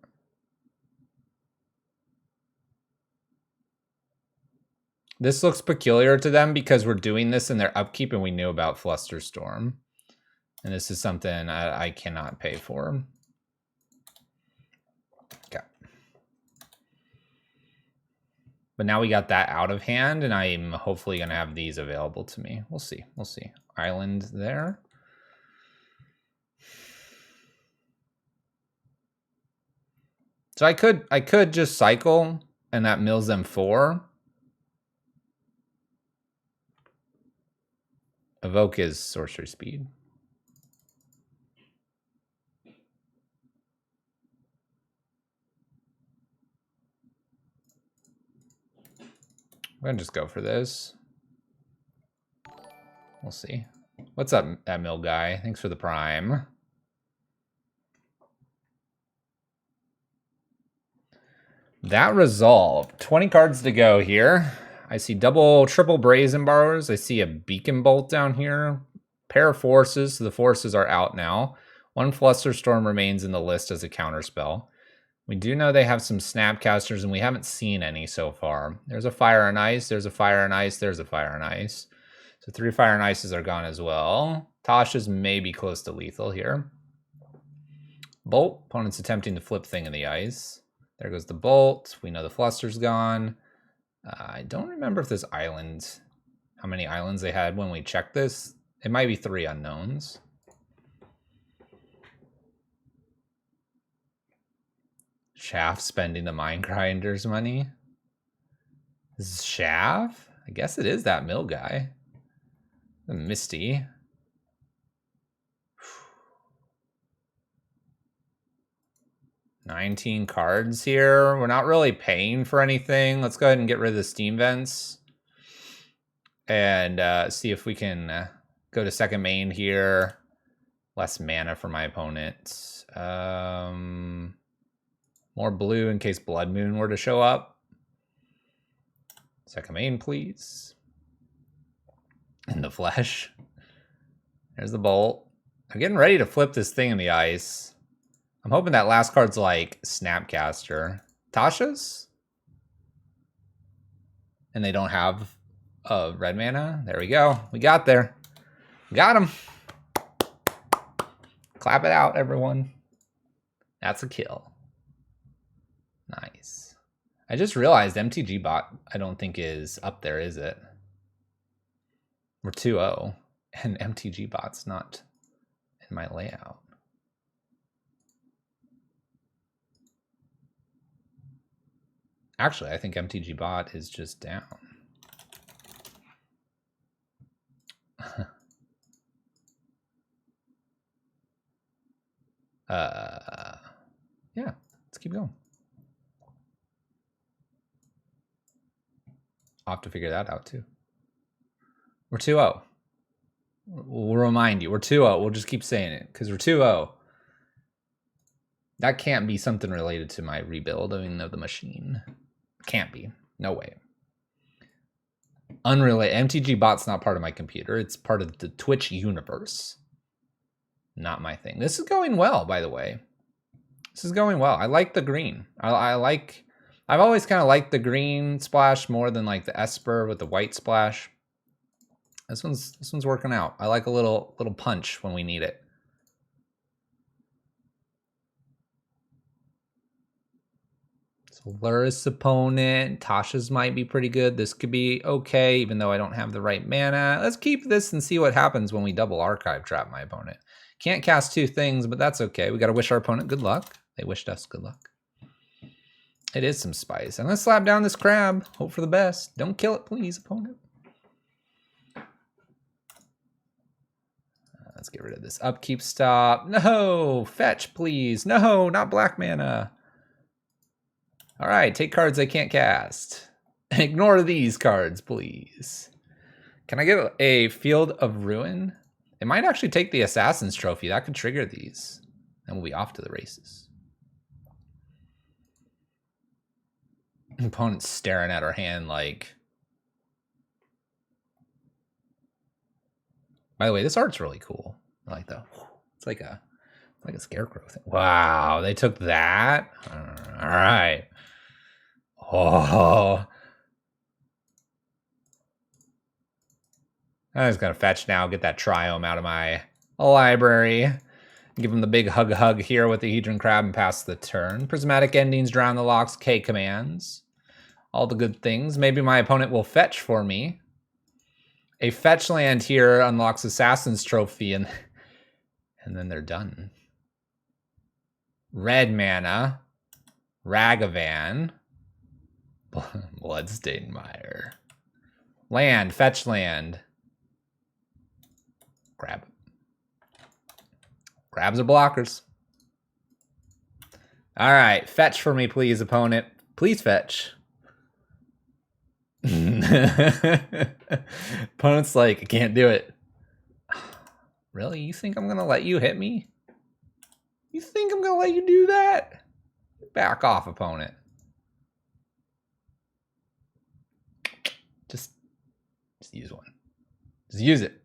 [SPEAKER 1] This looks peculiar to them because we're doing this in their upkeep and we knew about Flusterstorm. And this is something I cannot pay for. Okay. But now we got that out of hand, and I'm hopefully going to have these available to me. We'll see. We'll see. Island there. So I could just cycle, and that mills them 4. Evoke is sorcery speed. I'm gonna just go for this. We'll see. What's up, that mill guy? Thanks for the prime. That resolved. 20 cards to go here. I see double, triple Brazen Borrowers. I see a Beacon Bolt down here. Pair of Forces, so the Forces are out now. 1 Flusterstorm remains in the list as a counterspell. We do know they have some Snapcasters, and we haven't seen any so far. There's a Fire and Ice, there's a Fire and Ice, there's a Fire and Ice. So 3 Fire and Ices are gone as well. Tasha's may be close to lethal here. Bolt, opponent's attempting to flip thing in the ice. There goes the Bolt. We know the Fluster's gone. I don't remember if this island, how many islands they had when we checked this. It might be 3 unknowns. Shaft spending the Mind Grinder's money. This is Shaft? I guess it is that mill guy. The Misty. $19 cards here. We're not really paying for anything. Let's go ahead and get rid of the Steam Vents. And see if we can go to second main here. Less mana for my opponent. More blue in case Blood Moon were to show up. Second main, please. In the flesh. There's the Bolt. I'm getting ready to flip this thing in the ice. I'm hoping that last card's like Snapcaster. Tasha's? And they don't have red mana? There we go. We got there. Got him. Clap it out, everyone. That's a kill. Nice. I just realized MTG bot I don't think is up there, is it? We're 2-0. And MTG bot's not in my layout. Actually, I think MTG bot is just down. Yeah, let's keep going. I'll have to figure that out too. We're 2-0. We'll remind you, we're 2-0. We'll just keep saying it because we're 2-0. That can't be something related to my rebuilding of the machine. Can't be. No way. Unrelated. MTG bot's not part of my computer. It's part of the Twitch universe. Not my thing. This is going well, by the way. This is going well. I like the green. I've always kind of liked the green splash more than like the Esper with the white splash. This one's working out. I like a little punch when we need it. So Luris opponent. Tasha's might be pretty good. This could be okay, even though I don't have the right mana. Let's keep this and see what happens when we double Archive Trap my opponent. Can't cast 2 things, but that's okay. We got to wish our opponent good luck. They wished us good luck. It is some spice. I'm going to slap down this crab. Hope for the best. Don't kill it, please, opponent. Let's get rid of this upkeep stop. No! Fetch, please. No, not black mana. All right, take cards I can't cast. Ignore these cards, please. Can I get a Field of Ruin? It might actually take the Assassin's Trophy. That could trigger these. And we'll be off to the races. Opponent's staring at our hand like... By the way, this art's really cool. I like that. It's like a scarecrow thing. Wow, they took that. All right. Oh, I'm just gonna fetch now. Get that triome out of my library. Give him the big hug here with the Hedron Crab and pass the turn. Prismatic Endings, Drown the Locks, K commands. All the good things. Maybe my opponent will fetch for me. A fetch land here unlocks Assassin's Trophy, and then they're done. Red mana, Ragavan, Bloodstained Mire. Land, fetch land. Grab. Grabs are blockers. All right, fetch for me, please, opponent. Please fetch. Opponent's like, I can't do it. Really? You think I'm gonna let you hit me? You think I'm gonna let you do that? Back off, opponent. Just use one. Just use it.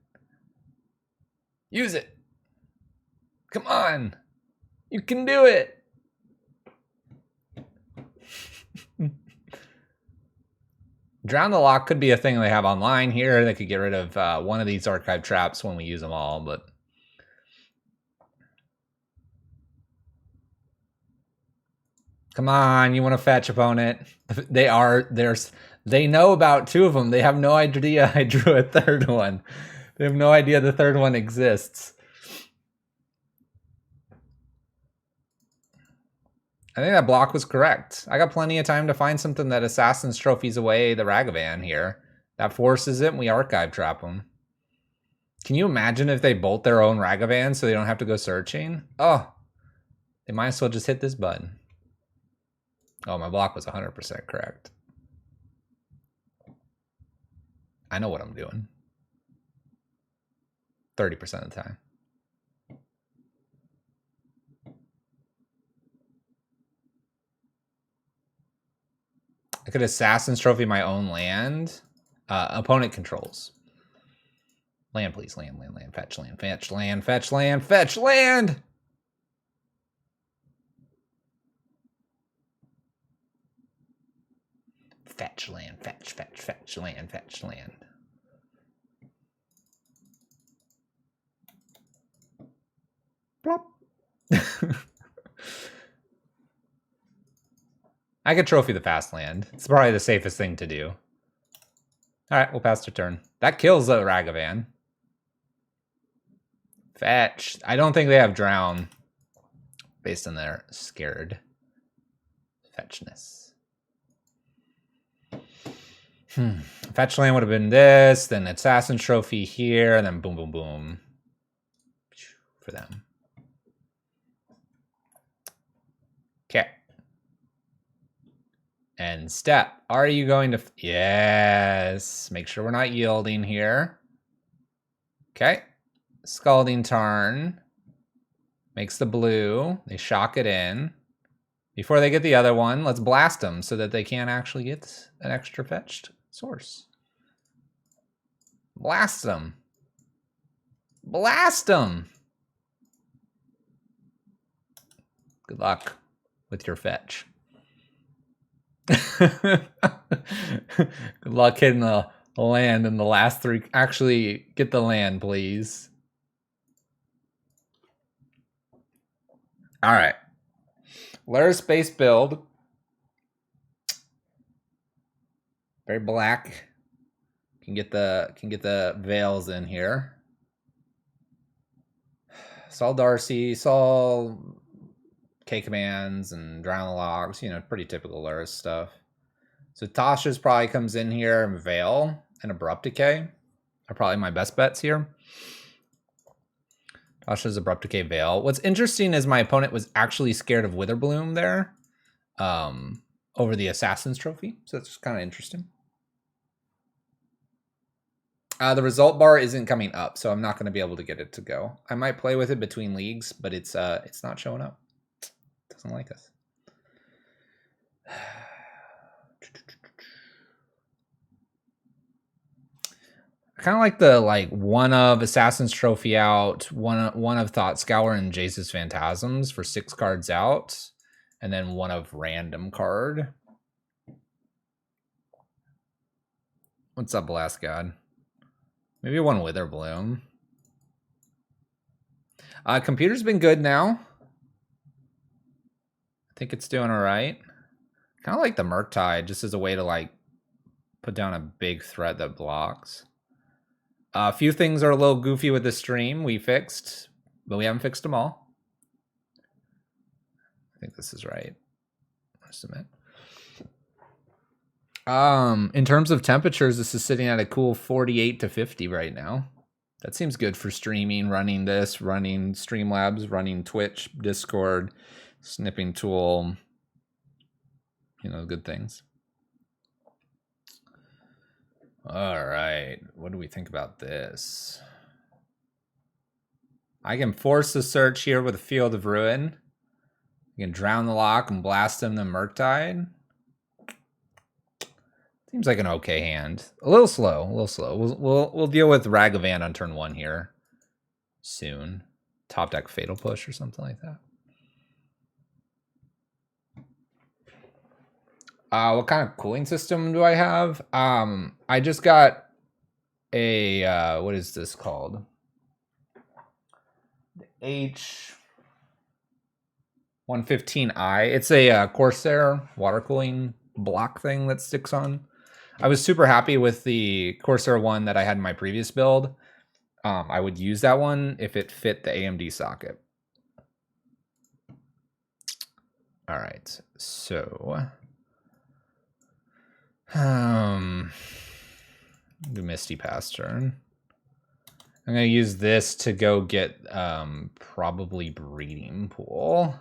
[SPEAKER 1] Use it. Come on. You can do it. Drown the Lock could be a thing they have online here. They could get rid of one of these archive traps when we use them all, but come on, you want to fetch, opponent? They know about two of them. They have no idea I drew a third one. They have no idea the third one exists. I think that block was correct. I got plenty of time to find something that Assassin's Trophies away the Ragavan here. That forces it and we archive trap them. Can you imagine if they bolt their own Ragavan so they don't have to go searching? Oh, they might as well just hit this button. Oh, my block was 100% correct. I know what I'm doing. 30% of the time. I could Assassin's Trophy my own land. Opponent controls. Land, please. Land. Fetch land. Fetch land. Fetch land. Fetch land! Fetch land. Fetch land. Fetch land. Plop. I could trophy the fast land. It's probably the safest thing to do. All right, we'll pass the turn. That kills the Ragavan. Fetch. I don't think they have Drown based on their scared fetchness. Fetch land would have been this, then Assassin's Trophy here, and then boom, boom, boom for them. Okay. And step. Are you going to... Yes. Make sure we're not yielding here. Okay. Scalding Tarn. Makes the blue. They shock it in. Before they get the other one, let's blast them so that they can't actually get an extra fetched source. Blast them. Blast them. Good luck with your fetch. Good luck hitting the land in the last three. Actually, get the land, please. All right. Lair space build. Very black. Can get the veils in here. Saul Darcy, Saul K commands and Drown the Logs, you know, pretty typical Lair stuff. So Tasha's probably comes in here, and Veil and Abrupt Decay are probably my best bets here. Tasha's Abrupt Decay Veil. What's interesting is my opponent was actually scared of Witherbloom there over the Assassin's Trophy. So that's kind of interesting. The result bar isn't coming up, so I'm not going to be able to get it to go. I might play with it between leagues, but it's not showing up. It doesn't like us. I kind of like the one of Assassin's Trophy out, one of Thought Scour and Jace's Phantasms for 6 cards out, and then one of Random card. What's up, Blast God? Maybe one Wither Bloom. Computer's been good now. I think it's doing all right. Kind of like the Murktide, just as a way to like put down a big threat that blocks. A few things are a little goofy with the stream we fixed, but we haven't fixed them all. I think this is right. Just a minute. In terms of temperatures, this is sitting at a cool 48 to 50 right now. That seems good for streaming, running this, running Streamlabs, running Twitch, Discord, snipping tool, you know, good things. All right, what do we think about this? I can force the search here with a Field of Ruin. You can drown the lock and blast him the Murktide. Seems like an okay hand. A little slow, a little slow. We'll deal with Ragavan on turn 1 here soon. Top deck Fatal Push or something like that. What kind of cooling system do I have? I just got a, what is this called? The H115i. It's a Corsair water cooling block thing that sticks on. I was super happy with the Corsair one that I had in my previous build. I would use that one if it fit the AMD socket. All right, so do Misty Pass turn. I'm gonna use this to go get probably Breeding Pool.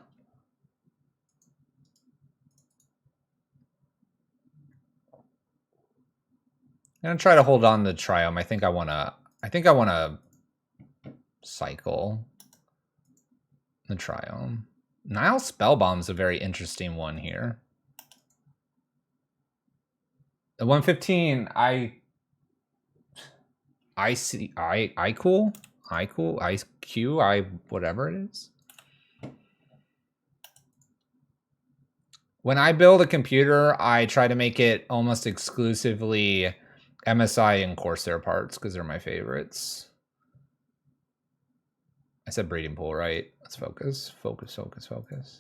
[SPEAKER 1] I'm gonna try to hold on to Triome. I think I wanna cycle the Triome. Nile Spellbomb's a very interesting one here. The 115, I whatever it is. When I build a computer, I try to make it almost exclusively MSI and Corsair parts because they're my favorites. I said Breeding Pool, right? Let's focus, focus, focus, focus.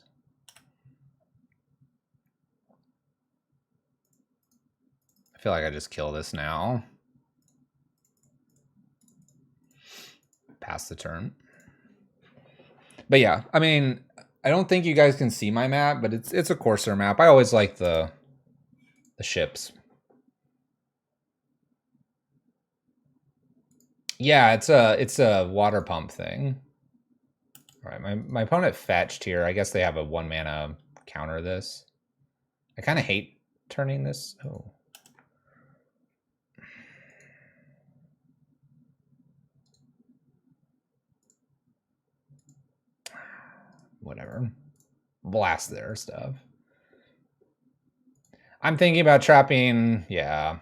[SPEAKER 1] I feel like I just kill this now. Pass the turn. But yeah, I mean, I don't think you guys can see my map, but it's a Corsair map. I always like the ships. Yeah, it's a water pump thing. All right, my opponent fetched here. I guess they have a 1 mana counter this. I kind of hate turning this. Oh. Whatever. Blast their stuff. I'm thinking about trapping. Yeah.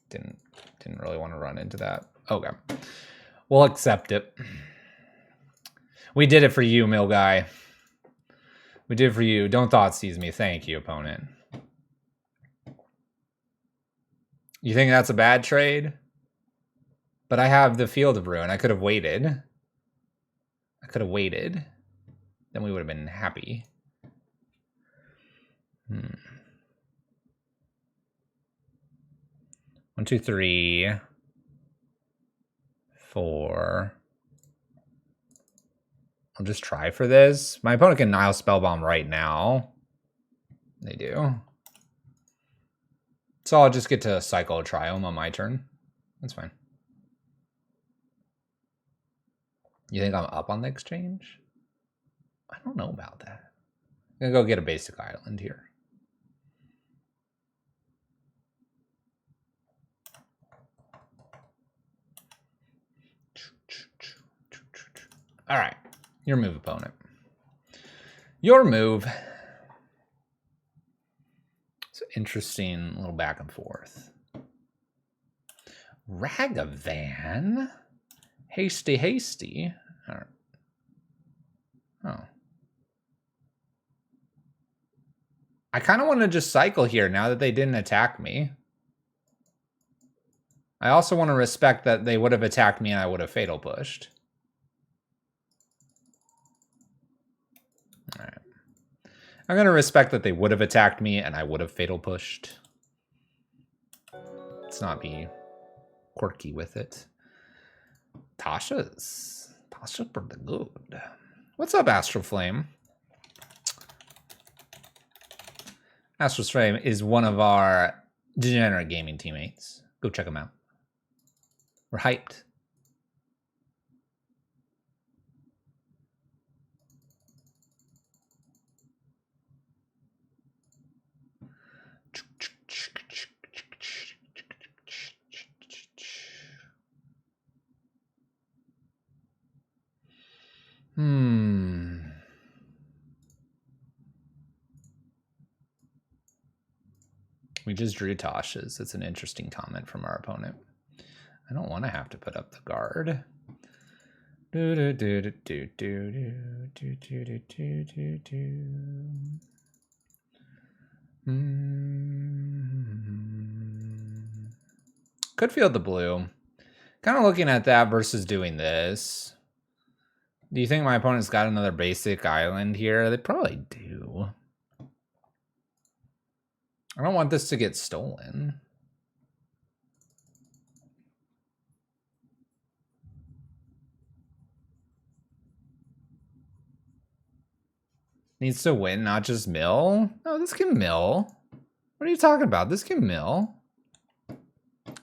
[SPEAKER 1] Didn't really want to run into that. Okay. We'll accept it. We did it for you, Mill Guy. We did it for you. Don't thought seize me. Thank you, opponent. You think that's a bad trade? But I have the Field of Ruin. I could have waited. Then we would have been happy. 1, 2, 3, 4. I'll just try for this. My opponent can Nile Spellbomb right now. They do. So I'll just get to cycle a Triome on my turn. That's fine. You think I'm up on the exchange? I don't know about that. I'm gonna go get a basic island here. All right, your move, opponent. Your move. It's an interesting little back and forth. Ragavan? Hasty, hasty. Oh. I kind of want to just cycle here now that they didn't attack me. I also want to respect that they would have attacked me and I would have fatal pushed. All right. I'm going to respect that they would have attacked me and I would have fatal pushed. Let's not be quirky with it. Tasha's pretty good. What's up, Astral Flame? Astral Flame is one of our Degenerate Gaming teammates. Go check them out. We're hyped. We just drew Tasha's. That's an interesting comment from our opponent. I don't want to have to put up the guard. Could field the blue. Kind of looking at that versus doing this. Do you think my opponent's got another basic island here? They probably do. I don't want this to get stolen. Needs to win, not just mill? No, this can mill. What are you talking about? This can mill.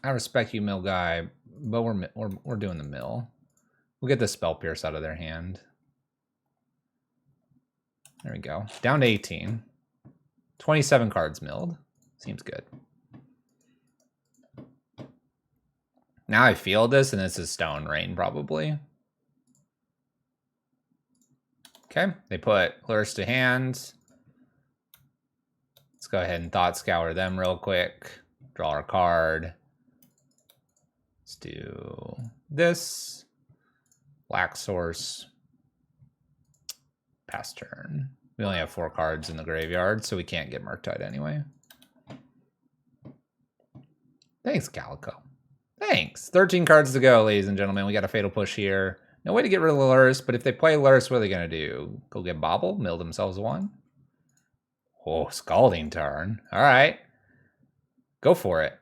[SPEAKER 1] I respect you, mill guy, but we're doing the mill. We'll get the Spell Pierce out of their hand. There we go. Down to 18. 27 cards milled. Seems good. Now I feel this, and this is Stone Rain, probably. Okay, they put Lures to hand. Let's go ahead and Thought Scour them real quick. Draw our card. Let's do this. Black Source. Pass turn. We only have 4 cards in the graveyard, so we can't get Murktide anyway. Thanks, Calico. Thanks. 13 cards to go, ladies and gentlemen. We got a fatal push here. No way to get rid of Lurrus, but if they play Lurrus, what are they going to do? Go get Bobble? Mill themselves one? Oh, Scalding Tarn. All right. Go for it.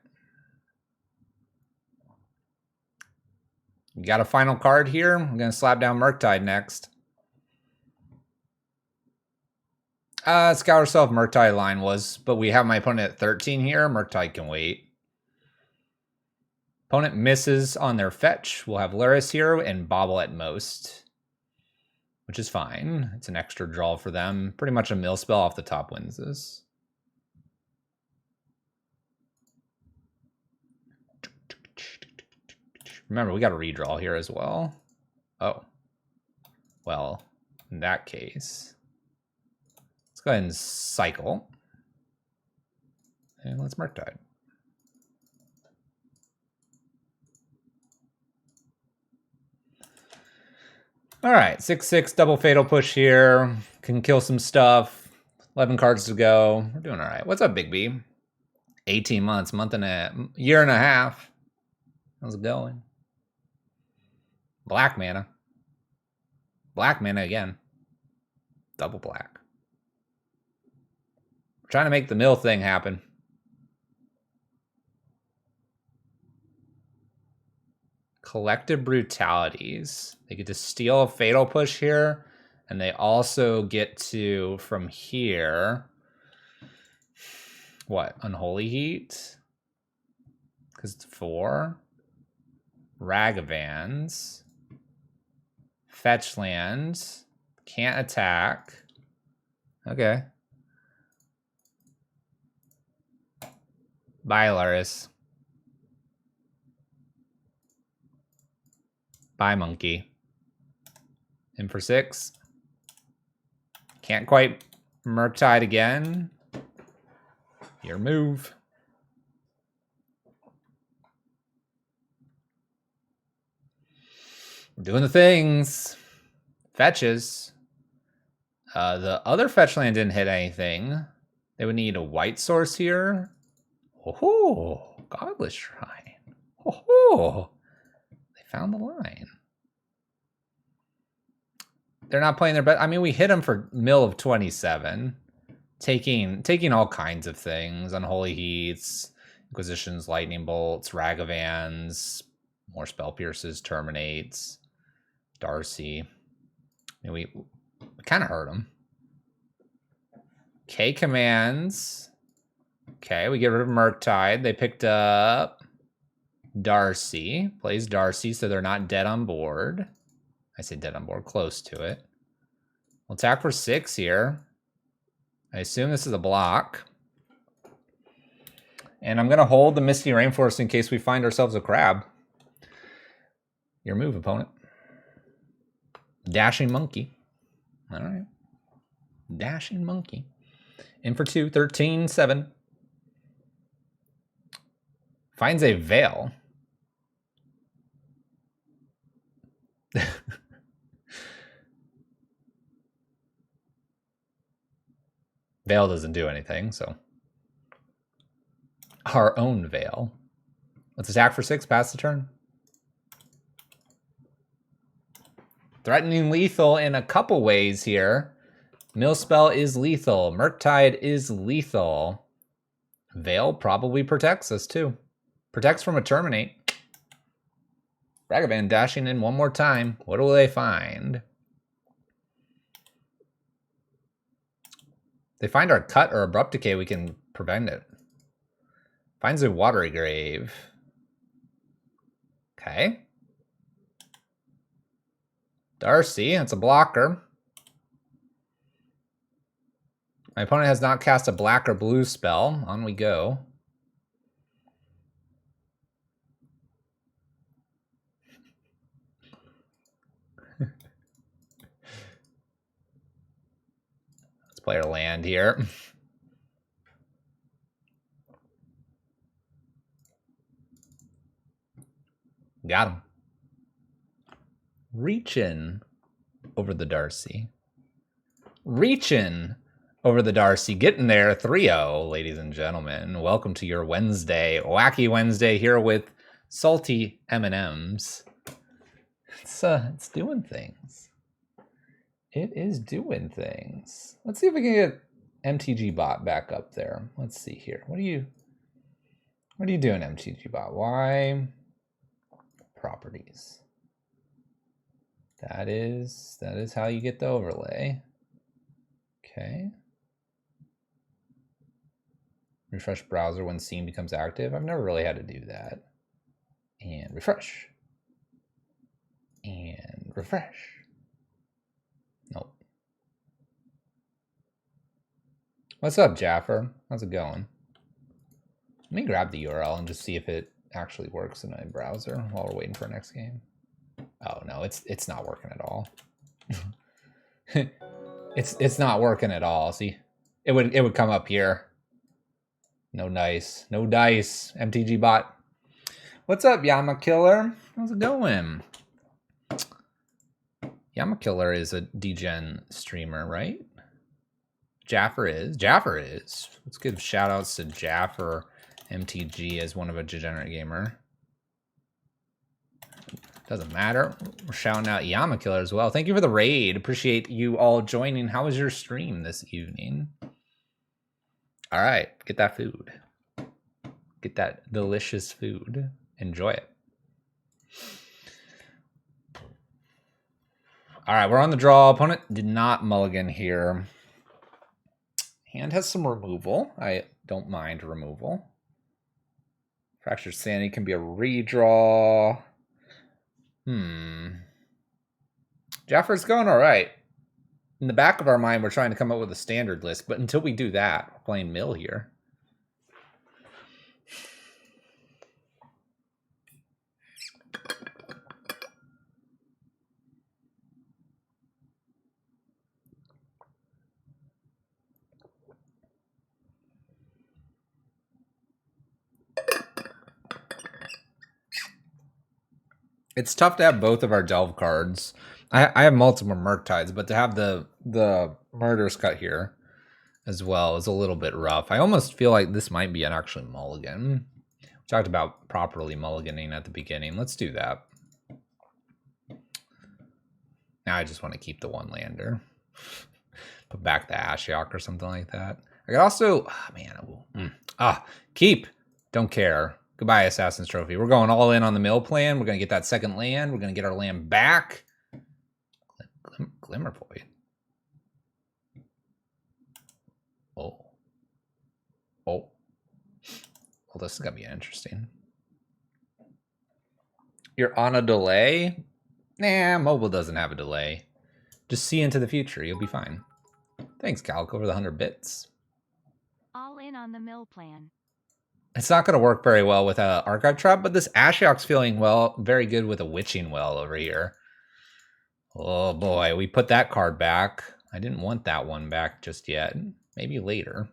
[SPEAKER 1] You got a final card here. I'm going to slap down Murktide next. Scour Self Murktide line was, but we have my opponent at 13 here. Murktide can wait. Opponent misses on their fetch. We'll have Lurrus here and Bobble at most, which is fine. It's an extra draw for them. Pretty much a mill spell off the top wins this. Remember, we got a redraw here as well. Oh. Well, in that case, let's go ahead and cycle. And let's Murktide. All right, 6/6 double fatal push here. Can kill some stuff. 11 cards to go. We're doing all right. What's up, Big B? 18 months, year and a half. How's it going? Black mana. Black mana again. Double black. We're trying to make the mill thing happen. Collective Brutalities. They get to steal a fatal push here, and they also get to, from here, what? Unholy Heat? Because it's 4. Ragavans. Fetch lands. Can't attack. Okay. Bye, Lurrus. Bye, Monkey. In for 6. Can't quite Murktide again. Your move. We're doing the things. Fetches. The other fetch land didn't hit anything. They would need a white source here. Oh, Godless Shrine. Oh, they found the line. They're not playing their best. I mean, we hit them for mill of 27. Taking all kinds of things. Unholy Heats, Inquisitions, Lightning Bolts, Ragavans, more Spell Pierces, Terminates, Darcy. I mean, we kind of hurt them. K commands. Okay, we get rid of Murktide. They picked up Darcy. Plays Darcy, so they're not dead on board. I say dead on board, close to it. We'll attack for 6 here. I assume this is a block. And I'm going to hold the Misty Rainforest in case we find ourselves a crab. Your move, opponent. Dashing Monkey. All right. Dashing Monkey. In for 2, 13, 7. Finds a Veil. Veil doesn't do anything, so. Our own Veil. Let's attack for 6, pass the turn. Threatening lethal in a couple ways here. Millspell is lethal. Murktide is lethal. Veil probably protects us too. Protects from a Terminate. Ragavan dashing in one more time. What will they find? They find our cut or abrupt decay, we can prevent it. Finds a Watery Grave. Okay. Darcy, that's a blocker. My opponent has not cast a black or blue spell. On we go. Let's play our land here. Got him. Reaching over the Darcy. Reaching over the Darcy. Getting there. 3-0, ladies and gentlemen. Welcome to your Wednesday. Wacky Wednesday here with salty M&Ms. It's doing things. It is doing things. Let's see if we can get MTG Bot back up there. Let's see here. What are you doing, MTG Bot? Why? Properties. That is how you get the overlay. Okay. Refresh browser when scene becomes active. I've never really had to do that. And refresh. And refresh. Nope. What's up, Jaffer? How's it going? Let me grab the URL and just see if it actually works in my browser while we're waiting for our next game. Oh no, it's not working at all. it's not working at all. See, it would come up here. No dice, no dice. MTG Bot. What's up, Yama Killer? How's it going? Yama Killer is a DGen streamer, right? Jaffer is. Let's give shout outs to Jaffer MTG as one of a degenerate gamer. Doesn't matter. We're shouting out Yama Killer as well. Thank you for the raid. Appreciate you all joining. How was your stream this evening? All right, get that food. Get that delicious food. Enjoy it. All right, we're on the draw. Opponent did not mulligan here. Hand has some removal. I don't mind removal. Fractured Sanity can be a redraw. Jaffer's going all right. In the back of our mind, we're trying to come up with a standard list, but until we do that, we're playing mill here. It's tough to have both of our delve cards. I have multiple Murktides, but to have the Murder's Cut here as well is a little bit rough. I almost feel like this might be an actually mulligan. We talked about properly mulliganing at the beginning. Let's do that. Now I just want to keep the one lander. Put back the Ashiok or something like that. I could also, keep. Don't care. Goodbye, Assassin's Trophy. We're going all in on the mill plan. We're going to get that second land. We're going to get our land back. Glimmer Void. Oh. Well, this is going to be interesting. You're on a delay? Nah, mobile doesn't have a delay. Just see into the future. You'll be fine. Thanks, Calico, for the 100 bits.
[SPEAKER 2] All in on the mill plan.
[SPEAKER 1] It's not going to work very well with an Archive Trap, but this Ashiok's feeling very good with a Witching Well over here. Oh boy, we put that card back. I didn't want that one back just yet. Maybe later.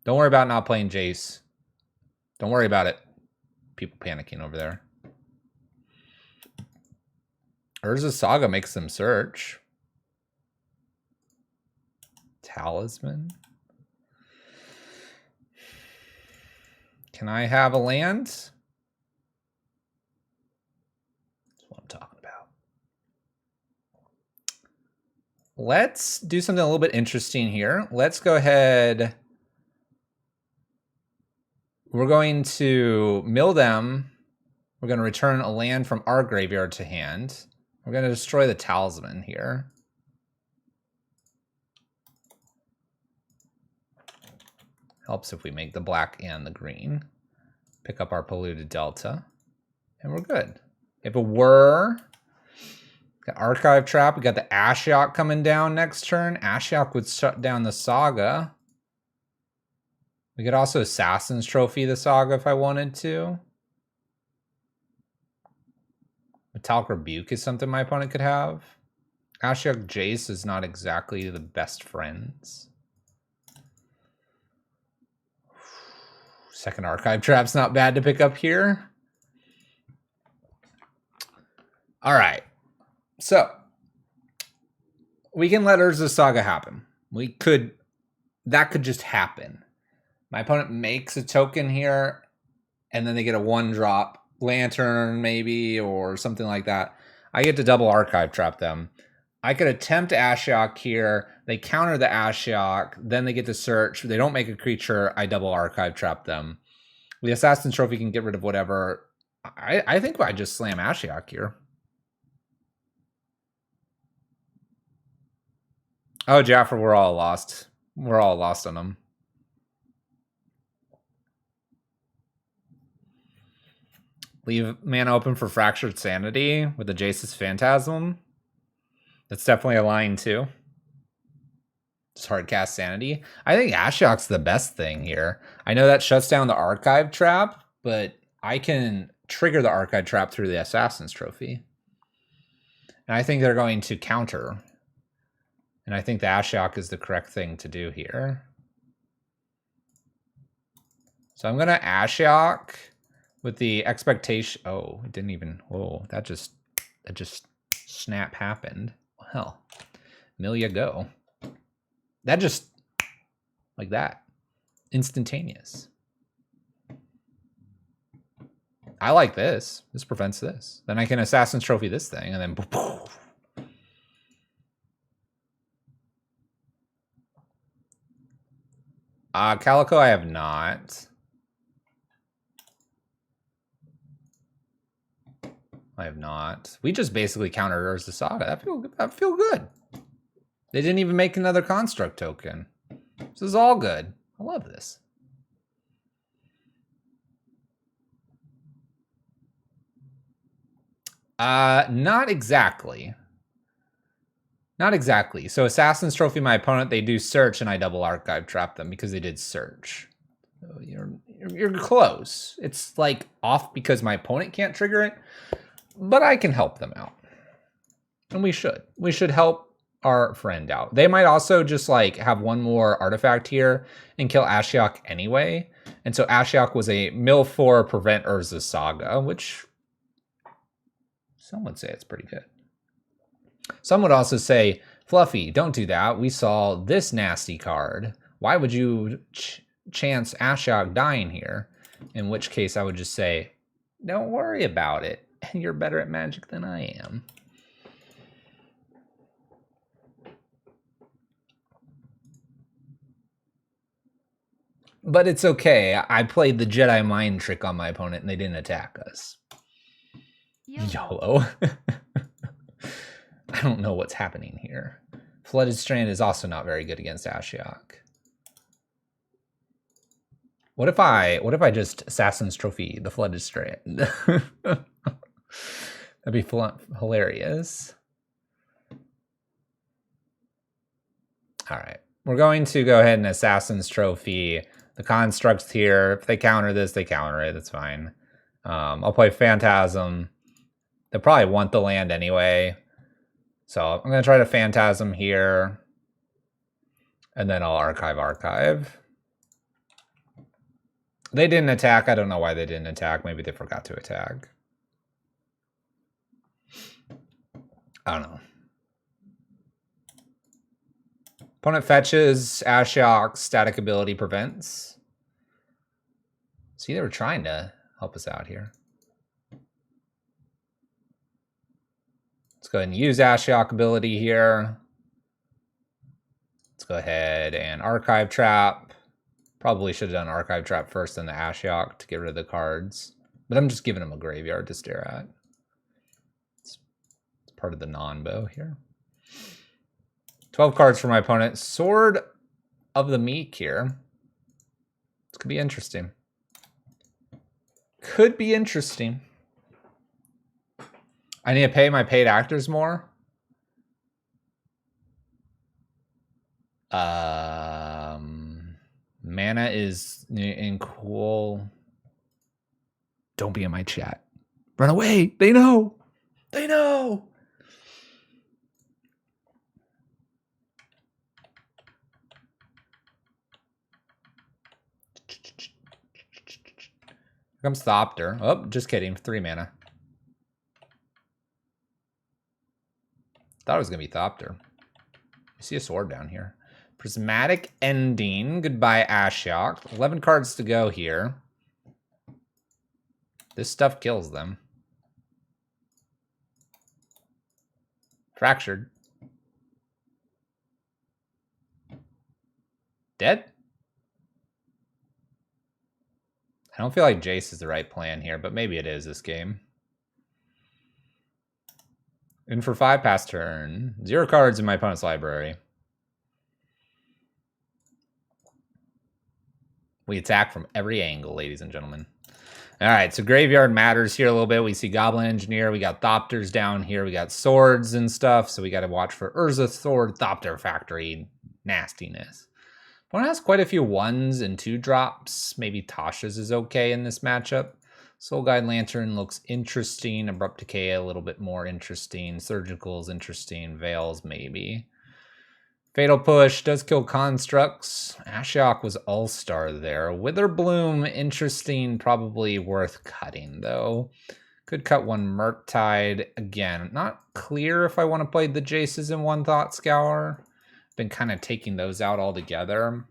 [SPEAKER 1] Don't worry about not playing Jace. Don't worry about it. People panicking over there. Urza's Saga makes them search. Talisman. Can I have a land? That's what I'm talking about. Let's do something a little bit interesting here. Let's go ahead. We're going to mill them. We're going to return a land from our graveyard to hand. We're going to destroy the Talisman here. Helps if we make the black and the green. Pick up our polluted delta. And we're good. If it were, got Archive Trap. We got the Ashiok coming down next turn. Ashiok would shut down the Saga. We could also Assassin's Trophy the Saga if I wanted to. Metallic Rebuke is something my opponent could have. Ashiok Jace is not exactly the best friends. Second Archive Trap's not bad to pick up here. All right. So, we can let Urza's Saga happen. That could just happen. My opponent makes a token here, and then they get a 1-drop Lantern maybe, or something like that. I get to double Archive Trap them. I could attempt Ashiok here. They counter the Ashiok. Then they get to search. They don't make a creature. I double Archive Trap them. The Assassin's Trophy can get rid of whatever. I think I just slam Ashiok here. Oh, Jaffer, we're all lost. We're all lost on them. Leave mana open for Fractured Sanity with the Jace's Phantasm. That's definitely a line too. Just hard cast Sanity. I think Ashiok's the best thing here. I know that shuts down the Archive Trap, but I can trigger the Archive Trap through the Assassin's Trophy. And I think they're going to counter. And I think the Ashiok is the correct thing to do here. So I'm going to Ashiok with the expectation. Oh, it didn't even. Whoa, that just snap happened. Well, mill ya go. That just, like that. Instantaneous. I like this. This prevents this. Then I can Assassin's Trophy this thing, and then poof. Calico, I have not. I have not. We just basically countered Urza's Saga. I feel good. They didn't even make another construct token. This is all good. I love this. Not exactly. Not exactly. So Assassin's Trophy, my opponent, they do search, and I double Archive Trap them because they did search. So you're close. It's like off because my opponent can't trigger it, but I can help them out. And we should. We should help our friend out. They might also just like have one more artifact here and kill Ashiok anyway. And so Ashiok was a mill for prevent Urza's Saga, which Some would say it's pretty good. Some would also say, Fluffy, don't do that. We saw this nasty card. Why would you chance Ashiok dying here? In which case I would just say, don't worry about it. You're better at Magic than I am. But it's okay. I played the Jedi mind trick on my opponent and they didn't attack us. YOLO. I don't know what's happening here. Flooded Strand is also not very good against Ashiok. What if I just Assassin's Trophy the Flooded Strand? That'd be hilarious. All right. We're going to go ahead and Assassin's Trophy the constructs here. If they counter this, they counter it. That's fine. I'll play Phantasm. They'll probably want the land anyway. So I'm going to try to Phantasm here. And then I'll archive. They didn't attack. I don't know why they didn't attack. Maybe they forgot to attack. I don't know. Opponent fetches, Ashiok, static ability prevents. See, they were trying to help us out here. Let's go ahead and use Ashiok ability here. Let's go ahead and Archive Trap. Probably should have done Archive Trap first, then the Ashiok to get rid of the cards. But I'm just giving him a graveyard to stare at. It's part of the non-bow here. 12 cards for my opponent. Sword of the Meek here. This could be interesting. Could be interesting. I need to pay my paid actors more. Mana is in cool. Don't be in my chat. Run away. They know. They know. Here comes Thopter. Oh, just kidding. 3 mana. Thought it was going to be Thopter. I see a sword down here. Prismatic Ending. Goodbye, Ashiok. 11 cards to go here. This stuff kills them. Fractured. Dead? I don't feel like Jace is the right plan here, but maybe it is this game. In for 5 past turn. 0 cards in my opponent's library. We attack from every angle, ladies and gentlemen. All right, so graveyard matters here a little bit. We see Goblin Engineer. We got Thopters down here. We got swords and stuff, so we got to watch for Urza Sword, Thopter Factory nastiness. One has quite a few 1s and 2 drops. Maybe Tasha's is okay in this matchup. Soul Guide Lantern looks interesting. Abrupt Decay a little bit more interesting. Surgical is interesting. Veils maybe. Fatal Push does kill constructs. Ashiok was all-star there. Witherbloom, interesting, probably worth cutting though. Could cut one Murktide. Again, not clear if I want to play the Jaces in one Thought Scour. Been kind of taking those out altogether.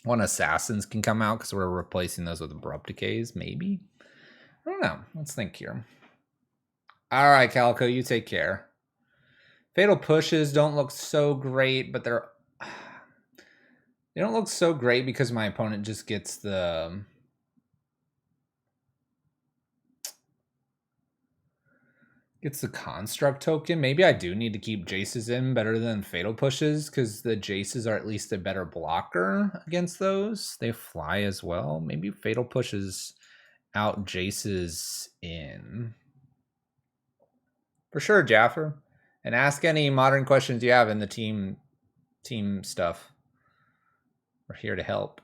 [SPEAKER 1] One Assassins can come out because we're replacing those with Abrupt Decays, maybe? I don't know. Let's think here. All right, Calico, you take care. Fatal Pushes don't look so great, but they don't look so great because my opponent just gets the construct token. Maybe I do need to keep Jaces in better than Fatal Pushes because the Jaces are at least a better blocker against those. They fly as well. Maybe Fatal Pushes out Jaces in. For sure, Jaffer. And ask any modern questions you have in the team stuff. We're here to help.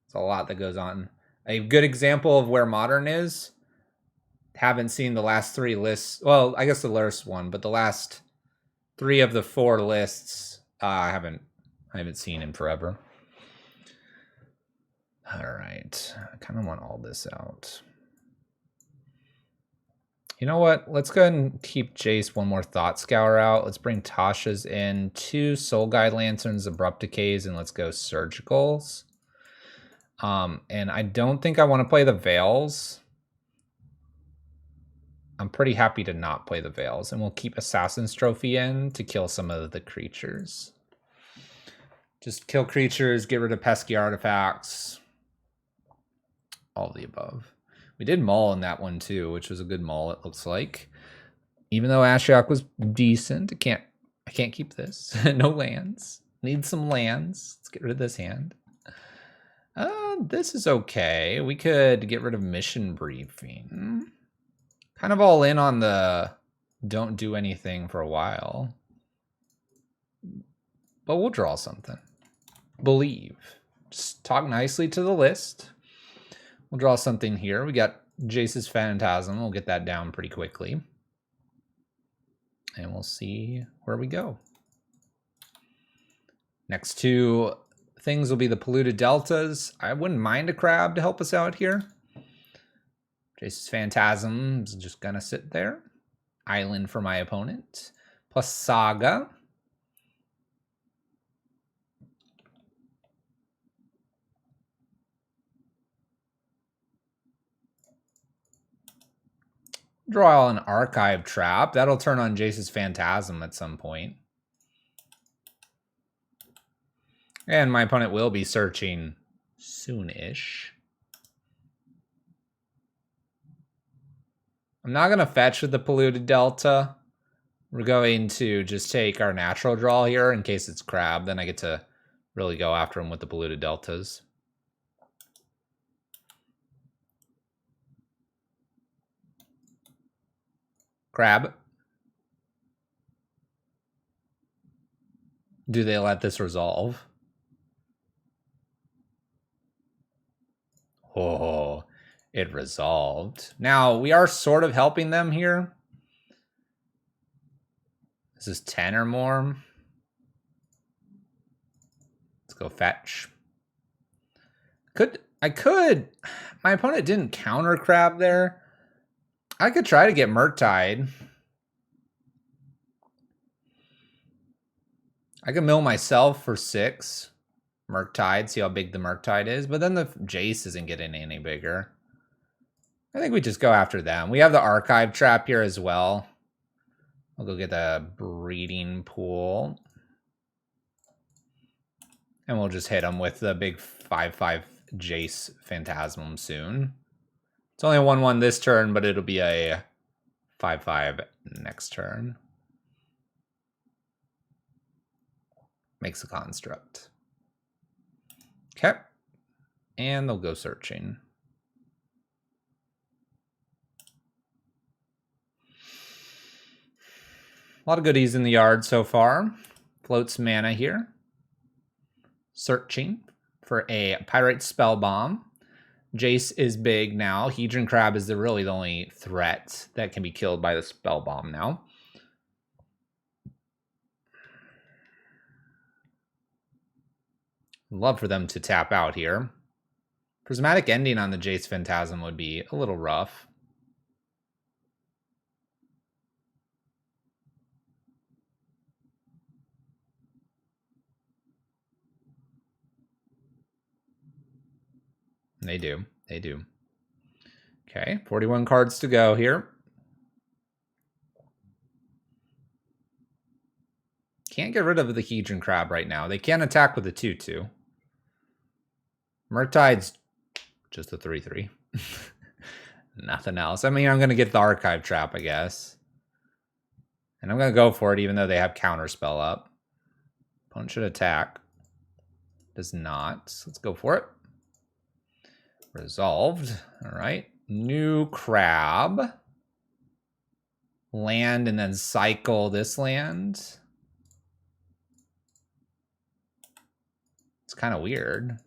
[SPEAKER 1] It's a lot that goes on. A good example of where modern is. Haven't seen the last 3 lists. Well, I guess the last one, but the last 3 of the 4 lists I haven't seen in forever. All right. I kind of want all this out. You know what? Let's go ahead and keep Jace one more Thought Scour out. Let's bring Tasha's in, 2 Soul Guide Lanterns, Abrupt Decays, and let's go Surgicals. And I don't think I want to play the Veils. I'm pretty happy to not play the Veils, and we'll keep Assassin's Trophy in to kill some of the creatures. Just kill creatures, get rid of pesky artifacts. All of the above. We did Maul in that one too, which was a good Maul, it looks like. Even though Ashiok was decent, I can't keep this. No lands. Need some lands. Let's get rid of this hand. This is okay. We could get rid of Mission Briefing. Kind of all in on the don't do anything for a while. But we'll draw something. Believe. Just talk nicely to the list. We'll draw something here. We got Jace's Phantasm. We'll get that down pretty quickly. And we'll see where we go. Next 2 things will be the Polluted Deltas. I wouldn't mind a crab to help us out here. Jace's Phantasm is just gonna sit there. Island for my opponent. Plus Saga. Draw an Archive Trap. That'll turn on Jace's Phantasm at some point. And my opponent will be searching soon-ish. I'm not going to fetch with the Polluted Delta. We're going to just take our natural draw here in case it's crab. Then I get to really go after him with the Polluted Deltas. Crab. Do they let this resolve? Oh, it resolved. Now, we are sort of helping them here. This is 10 or more. Let's go fetch. My opponent didn't counter crab there. I could try to get Murktide. I could mill myself for 6. Murktide, see how big the Murktide is. But then the Jace isn't getting any bigger. I think we just go after them. We have the Archive Trap here as well. I'll go get the Breeding Pool. And we'll just hit them with the big 5/5 Jace Phantasm soon. It's only a 1/1 this turn, but it'll be a 5/5 next turn. Makes a construct. Okay. And they'll go searching. A lot of goodies in the yard so far. Floats mana here. Searching for a Pyrite Spell Bomb. Jace is big now. Hedron Crab is really the only threat that can be killed by the Spell Bomb now. Love for them to tap out here. Prismatic Ending on the Jace Phantasm would be a little rough. They do. They do. Okay, 41 cards to go here. Can't get rid of the Hedron Crab right now. They can't attack with the 2/2. Murktide's just a 3/3. Nothing else. I mean, I'm going to get the Archive Trap, I guess. And I'm going to go for it even though they have Counterspell up. Opponent should attack. Does not. Let's go for it. Resolved. All right. New crab. Land and then cycle this land. It's kind of weird.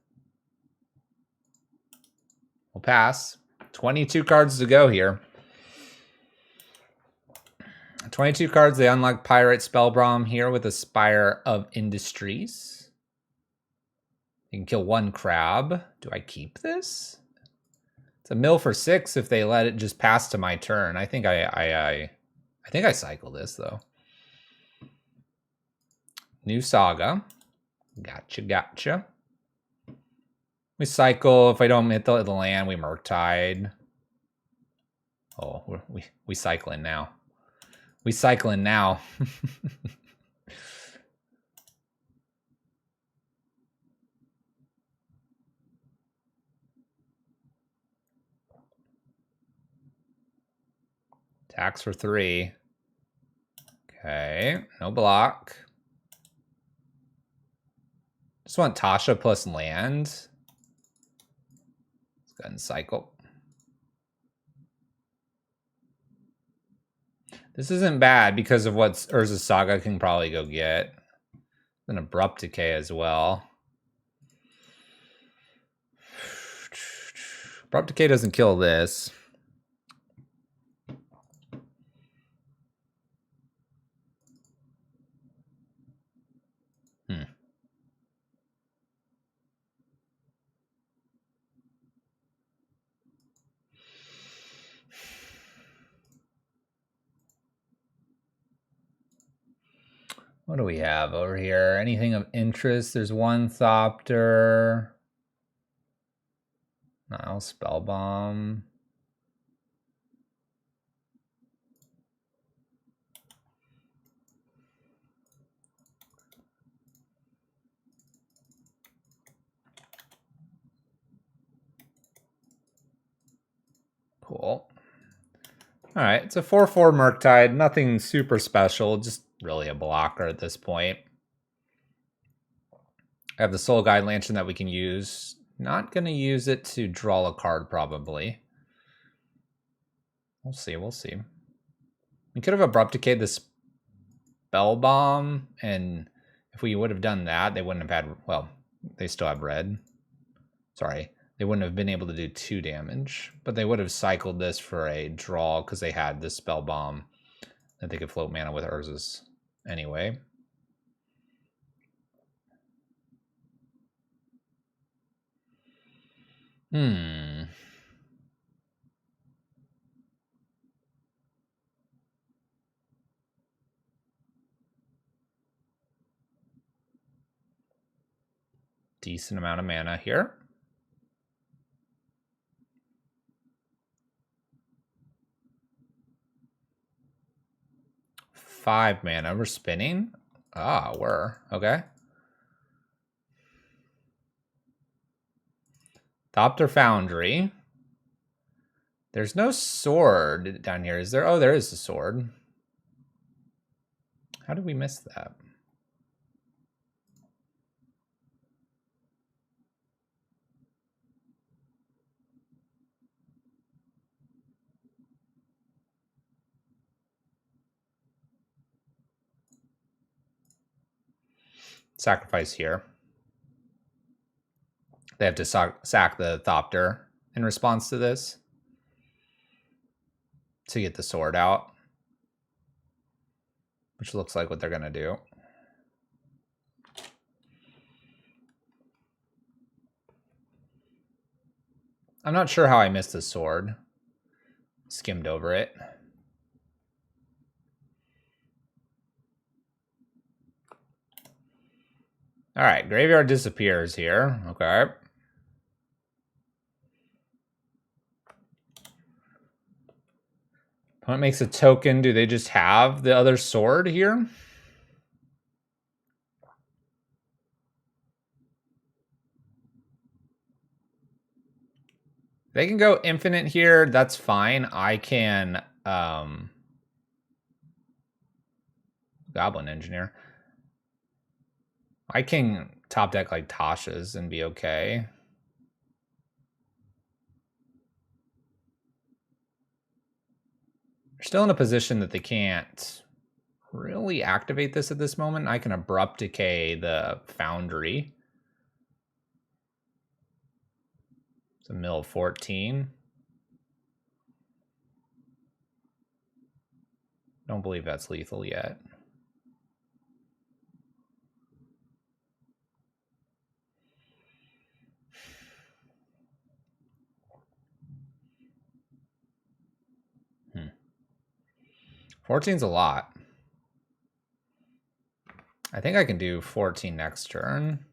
[SPEAKER 1] We'll pass. 22 cards to go here. 22 cards. They unlock Pyrite Spellbomb here with a Spire of Industries. You can kill 1 crab. Do I keep this? It's a mill for 6 if they let it just pass to my turn. I think I think I cycle this though. New saga. Gotcha. We cycle. If I don't hit the land, we Murktide. Oh, we cycling now. We cycling now. Tax for 3. Okay, no block. Just want Tasha plus land. Let's go ahead and cycle. This isn't bad because of what Urza's Saga can probably go get. An Abrupt Decay as well. Abrupt Decay doesn't kill this. What do we have over here? Anything of interest? There's one Thopter. No, Spellbomb. Cool. All right, it's a 4/4 Murktide. Nothing super special, just really a blocker at this point. I have the Soul Guide Lantern that we can use. Not going to use it to draw a card, probably. We'll see. We could have Abrupt Decayed the Spell Bomb, and if we would have done that, they wouldn't have had... Well, they still have red. Sorry. They wouldn't have been able to do 2 damage, but they would have cycled this for a draw because they had this Spell Bomb that they could float mana with Urza's anyway. Decent amount of mana here. Five mana. We're spinning? Ah, we're. Okay. Thopter Foundry. There's no sword down here, is there? Oh, there is a sword. How did we miss that? Sacrifice here. They have to sack the Thopter in response to this to get the sword out, which looks like what they're going to do. I'm not sure how I missed the sword. Skimmed over it. All right, graveyard disappears here. Okay. Opponent makes a token. Do they just have the other sword here? They can go infinite here. That's fine. I can Goblin Engineer. I can top deck like Tasha's and be okay. They're still in a position that they can't really activate this at this moment. I can Abrupt Decay the Foundry. It's a mill 14. Don't believe that's lethal yet. 14's a lot. I think I can do 14 next turn.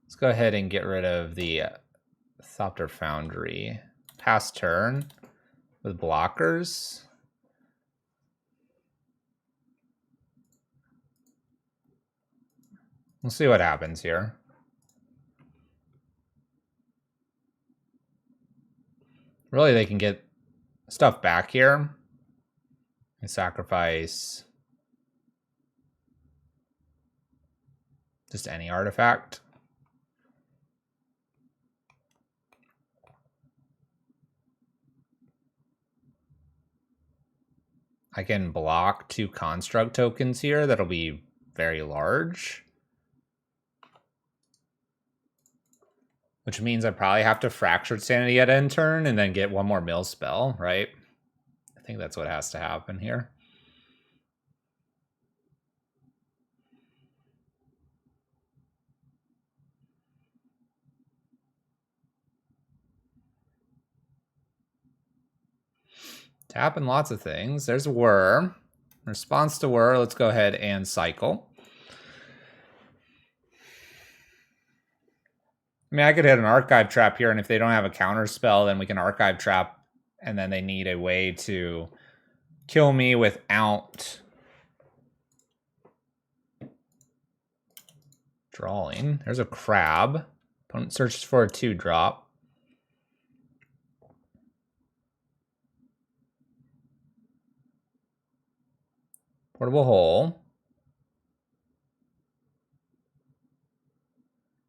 [SPEAKER 1] Let's go ahead and get rid of the Thopter Foundry. Pass turn with blockers. We'll see what happens here. Really, they can get stuff back here and sacrifice just any artifact. I can block 2 construct tokens here. That'll be very large. Which means I probably have to Fractured Sanity at end turn and then get one more mill spell, right? I think that's what has to happen here. Tapping lots of things. There's Whir. Response to Whir, let's go ahead and cycle. I mean, I could hit an Archive Trap here, and if they don't have a counter spell, then we can Archive Trap, and then they need a way to kill me without drawing. There's a crab. Opponent searches for a 2-drop. Portable Hole.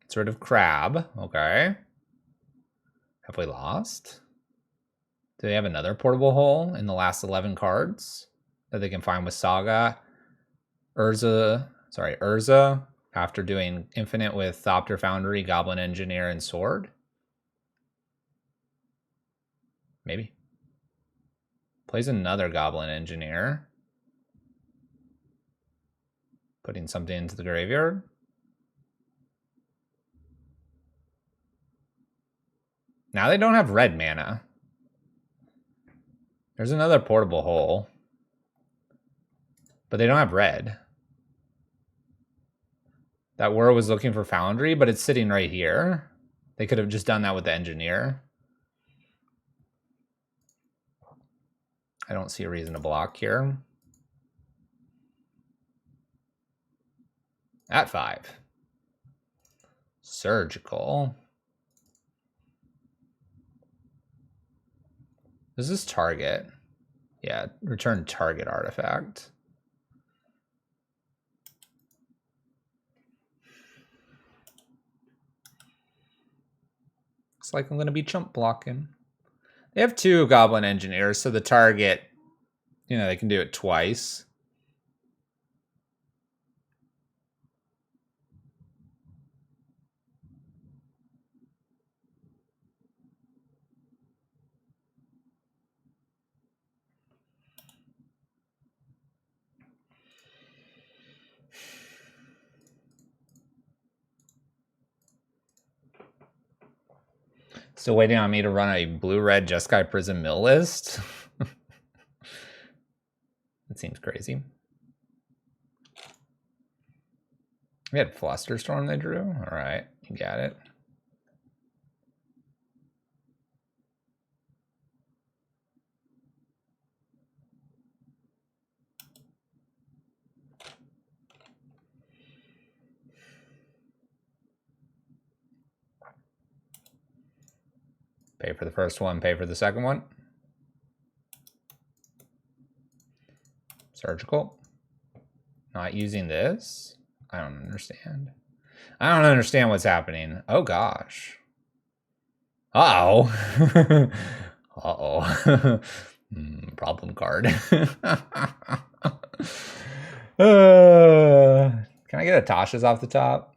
[SPEAKER 1] Sort of crab. Okay. Have we lost? Do they have another Portable Hole in the last 11 cards that they can find with Saga? Urza, after doing Infinite with Thopter Foundry, Goblin Engineer, and Sword? Maybe. Plays another Goblin Engineer. Putting something into the graveyard. Now they don't have red mana. There's another Portable Hole. But they don't have red. That Whir was looking for Foundry, but it's sitting right here. They could have just done that with the Engineer. I don't see a reason to block here. At 5. Surgical. Does this target? Yeah, return target artifact. Looks like I'm going to be chump blocking. They have 2 Goblin Engineers, so the target, you know, they can do it twice. Still waiting on me to run a blue-red Jeskai Prison Mill list? That seems crazy. We had Flusterstorm they drew? All right, you got it. Pay for the first one, pay for the second one. Surgical. Not using this. I don't understand. I don't understand what's happening. Oh gosh. Uh-oh. Uh-oh. Problem card. Can I get a Tasha's off the top?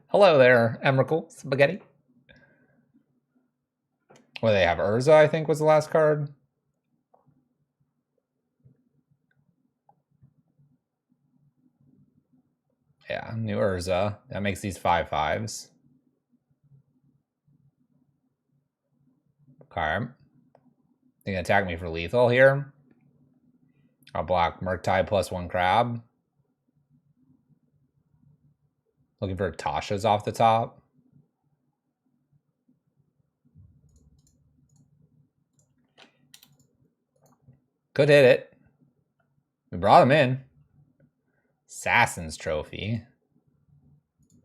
[SPEAKER 1] Hello there, Emrakul Spaghetti. Well, they have Urza, I think, was the last card. Yeah, new Urza. That makes these 5/5s. Okay. They can attack me for lethal here. I'll block Murktide plus 1 crab. Looking for Tasha's off the top. Could hit it. We brought him in. Assassin's Trophy.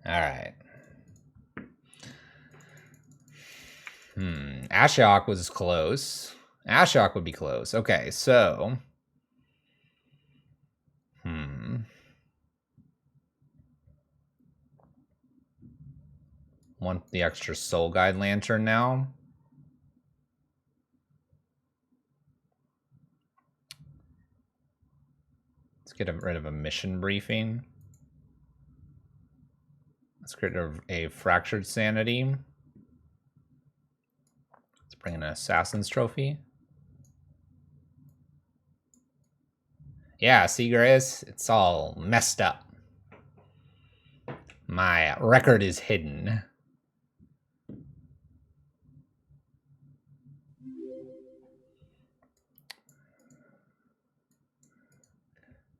[SPEAKER 1] Alright. Ashiok was close. Ashiok would be close. Okay, so... Want the extra Soul Guide Lantern now. Let's get rid of a mission briefing. Let's get rid of a Fractured Sanity. Let's bring in an Assassin's Trophy. Yeah, see, Grace? It's all messed up. My record is hidden.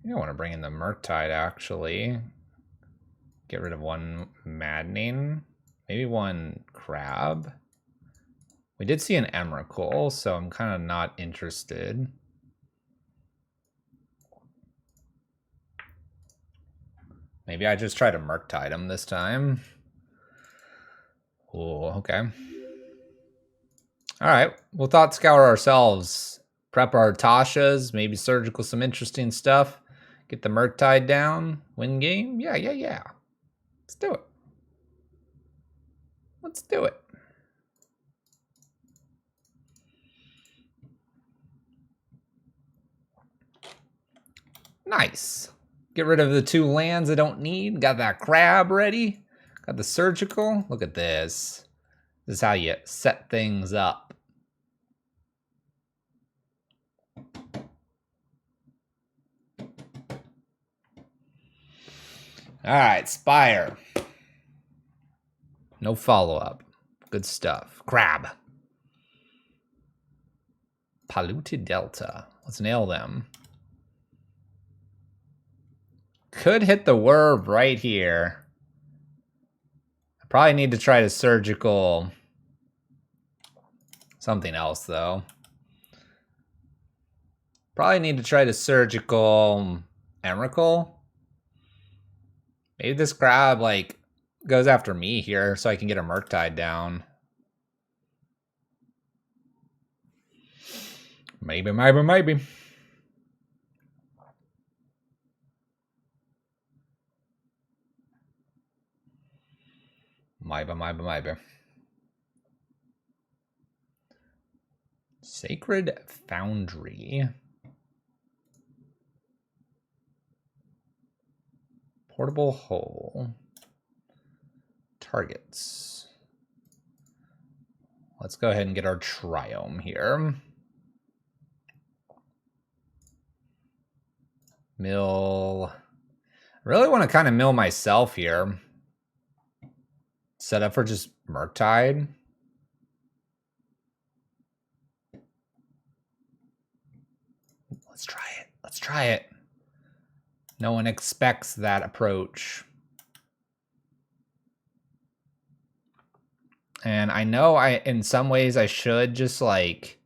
[SPEAKER 1] I want to bring in the Murktide, actually. Get rid of one Maddening. Maybe one Crab. We did see an Emrakul, so I'm kind of not interested. Maybe I just try to Murktide him this time. Oh, okay. Alright, we'll thought scour ourselves. Prep our Tashas, maybe surgical some interesting stuff. Get the Murktide down. Win game? Yeah. Let's do it. Let's do it. Nice. Get rid of the 2 lands I don't need. Got that crab ready. Got the surgical. Look at this. This is how you set things up. All right, Spire. No follow-up. Good stuff. Crab. Polluted Delta. Let's nail them. Could hit the Werb right here. I probably need to try to surgical something else, though. Probably need to try to surgical Emrakul. Maybe this crab, like, goes after me here so I can get a Murktide down. Maybe. Maybe. Sacred Foundry. Portable Hole. Targets. Let's go ahead and get our Triome here. Mill. I really want to kind of mill myself here. Set up for just Murktide. Let's try it. Let's try it. No one expects that approach. And I know in some ways I should just like,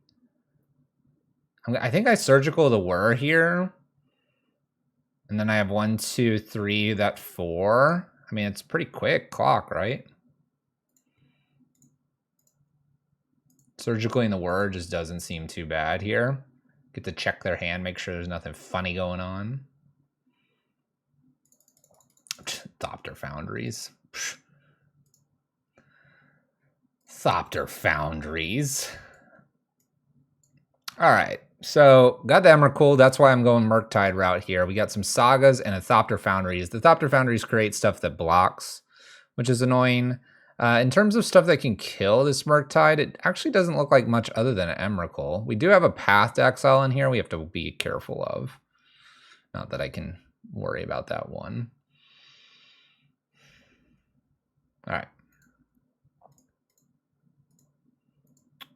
[SPEAKER 1] I think I surgical the Whir here. And then I have 1, 2, 3, that 4. I mean, it's pretty quick clock, right? Surgicaling the Whir just doesn't seem too bad here. Get to check their hand, make sure there's nothing funny going on. Thopter Foundries. Thopter Foundries. All right, so got the Emrakul. That's why I'm going Murktide route here. We got some Sagas and a Thopter Foundries. The Thopter Foundries create stuff that blocks, which is annoying. In terms of stuff that can kill this Murktide, it actually doesn't look like much other than an Emrakul. We do have a Path to Exile in here we have to be careful of. Not that I can worry about that one. All right.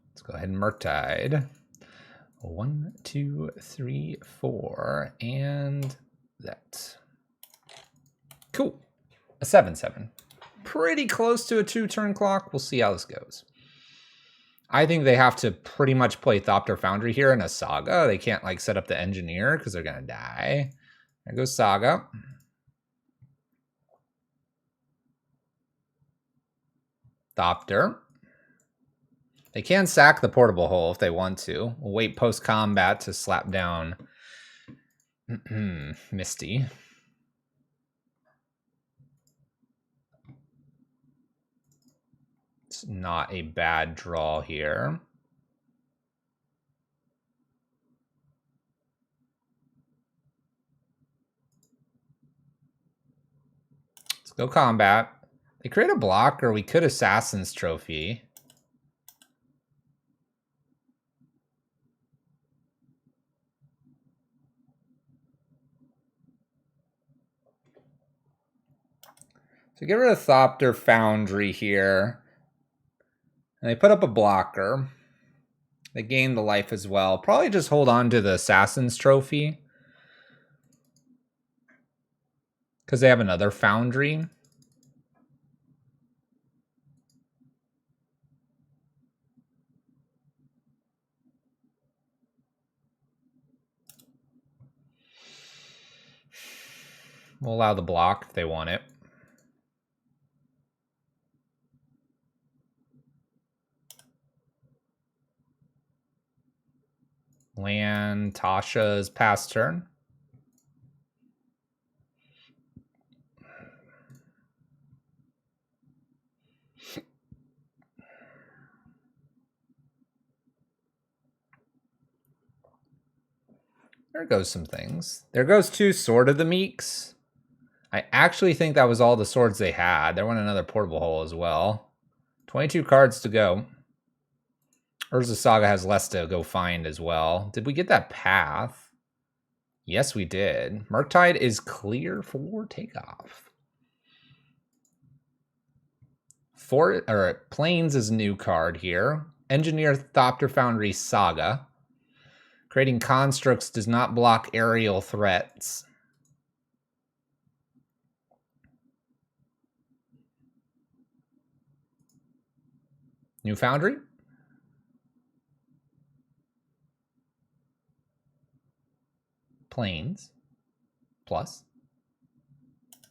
[SPEAKER 1] Let's go ahead and Murktide. 1, 2, 3, 4, and that. Cool. A 7/7. Pretty close to a 2-turn clock. We'll see how this goes. I think they have to pretty much play Thopter Foundry here in a Saga. They can't like set up the Engineer because they're gonna die. There goes Saga. Thopter. They can sack the Portable Hole if they want to. We'll wait post-combat to slap down Misty. It's not a bad draw here. Let's go combat. They create a blocker. We could Assassin's Trophy. So get rid of Thopter Foundry here. And they put up a blocker. They gain the life as well. Probably just hold on to the Assassin's Trophy. Because they have another Foundry. We'll allow the block if they want it. Land Tasha's pass turn. There goes some things. There goes 2 Sword of the Meeks. I actually think that was all the swords they had. There went another Portable Hole as well. 22 cards to go. Urza Saga has less to go find as well. Did we get that path? Yes, we did. Murktide is clear for takeoff. Plains is a new card here. Engineer Thopter Foundry Saga. Creating constructs does not block aerial threats. New Foundry. Plains. Plus.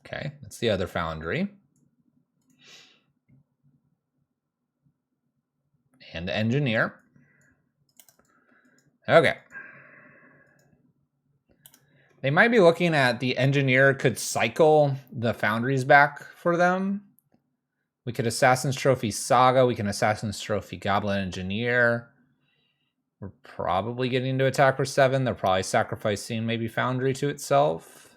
[SPEAKER 1] Okay, that's the other Foundry. And Engineer. Okay. They might be looking at the Engineer could cycle the Foundries back for them. We could Assassin's Trophy Saga. We can Assassin's Trophy Goblin Engineer. We're probably getting to attack for 7. They're probably sacrificing maybe Foundry to itself.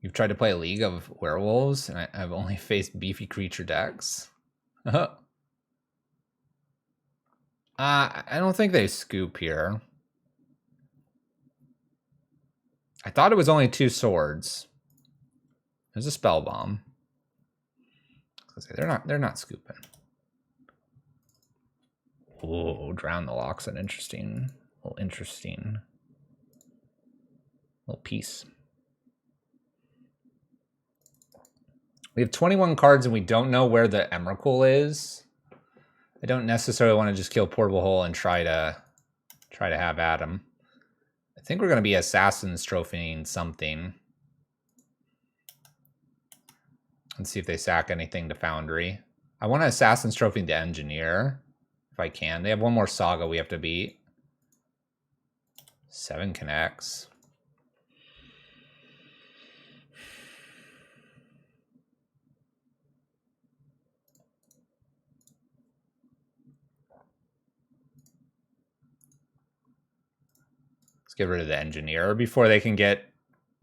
[SPEAKER 1] You've tried to play a League of Werewolves, and I've only faced beefy creature decks. I don't think they scoop here. I thought it was only 2 swords. There's a spell bomb. They're not scooping. Oh, Drown the Lock's an interesting little piece. We have 21 cards and we don't know where the Emrakul is. I don't necessarily want to just kill Portable Hole and try to have at him. I think we're going to be Assassin's Trophying something. Let's see if they sack anything to Foundry. I want to Assassin's Trophy the Engineer, if I can. They have one more Saga we have to beat. 7 connects. Let's get rid of the Engineer before they can get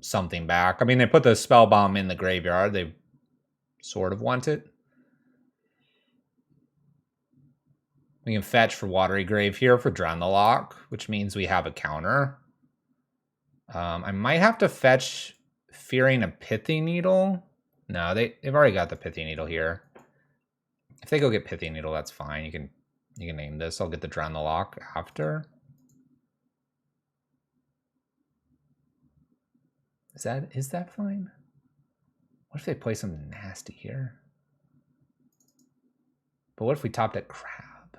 [SPEAKER 1] something back. I mean, they put the Spell Bomb in the graveyard. They sort of want it. We can fetch for Watery Grave here for Drown the Lock, which means we have a counter. I might have to fetch Fearing a Pithy Needle. No, they've already got the Pithy Needle here. If they go get Pithy Needle, that's fine. You can name this. I'll get the Drown the Lock after. Is that fine? What if they play something nasty here? But what if we topped at Crab?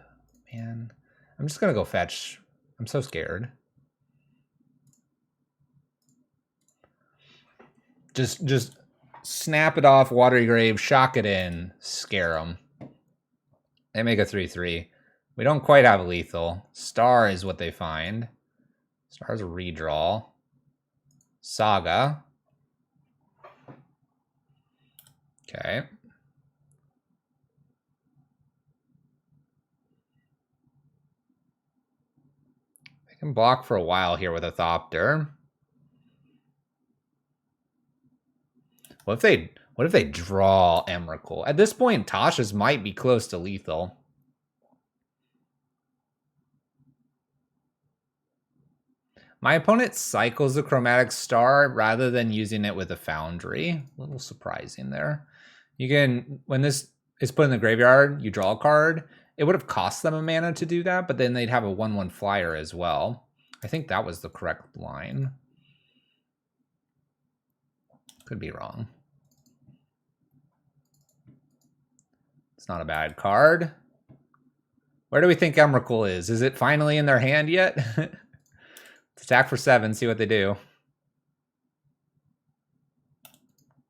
[SPEAKER 1] Man, I'm just gonna go fetch. I'm so scared. Just snap it off, Watery Grave, shock it in, scare them. They make a 3/3. We don't quite have lethal. Star is what they find. Star's a redraw. Saga. Okay. They can block for a while here with a Thopter. What if they draw Emrakul? At this point, Tasha's might be close to lethal. My opponent cycles the Chromatic Star rather than using it with a Foundry. A little surprising there. You can, when this is put in the graveyard, you draw a card. It would have cost them a mana to do that, but then they'd have a 1/1 flyer as well. I think that was the correct line. Could be wrong. It's not a bad card. Where do we think Emrakul is? Is it finally in their hand yet? Let's attack for 7, see what they do.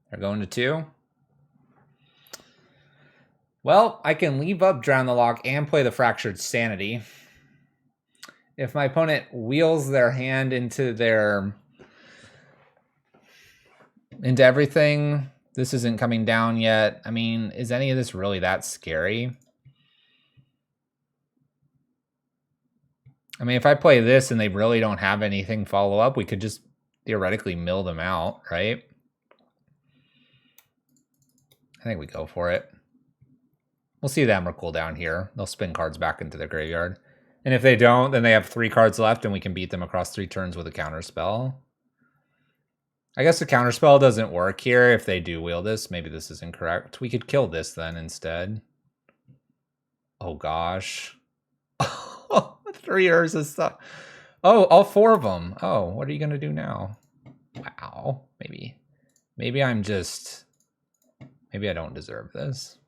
[SPEAKER 1] They're going to 2. Well, I can leave up Drown the Lock and play the Fractured Sanity. If my opponent wheels their hand into everything, this isn't coming down yet. I mean, is any of this really that scary? I mean, if I play this and they really don't have anything follow up, we could just theoretically mill them out, right? I think we go for it. We'll see the Emrakul down here. They'll spin cards back into their graveyard. And if they don't, then they have 3 cards left and we can beat them across 3 turns with a counterspell. I guess the counterspell doesn't work here if they do wield this. Maybe this is incorrect. We could kill this then instead. Oh gosh. 3 Urza stuff. Oh, all 4 of them. Oh, what are you gonna do now? Wow. Maybe I'm just... Maybe I don't deserve this.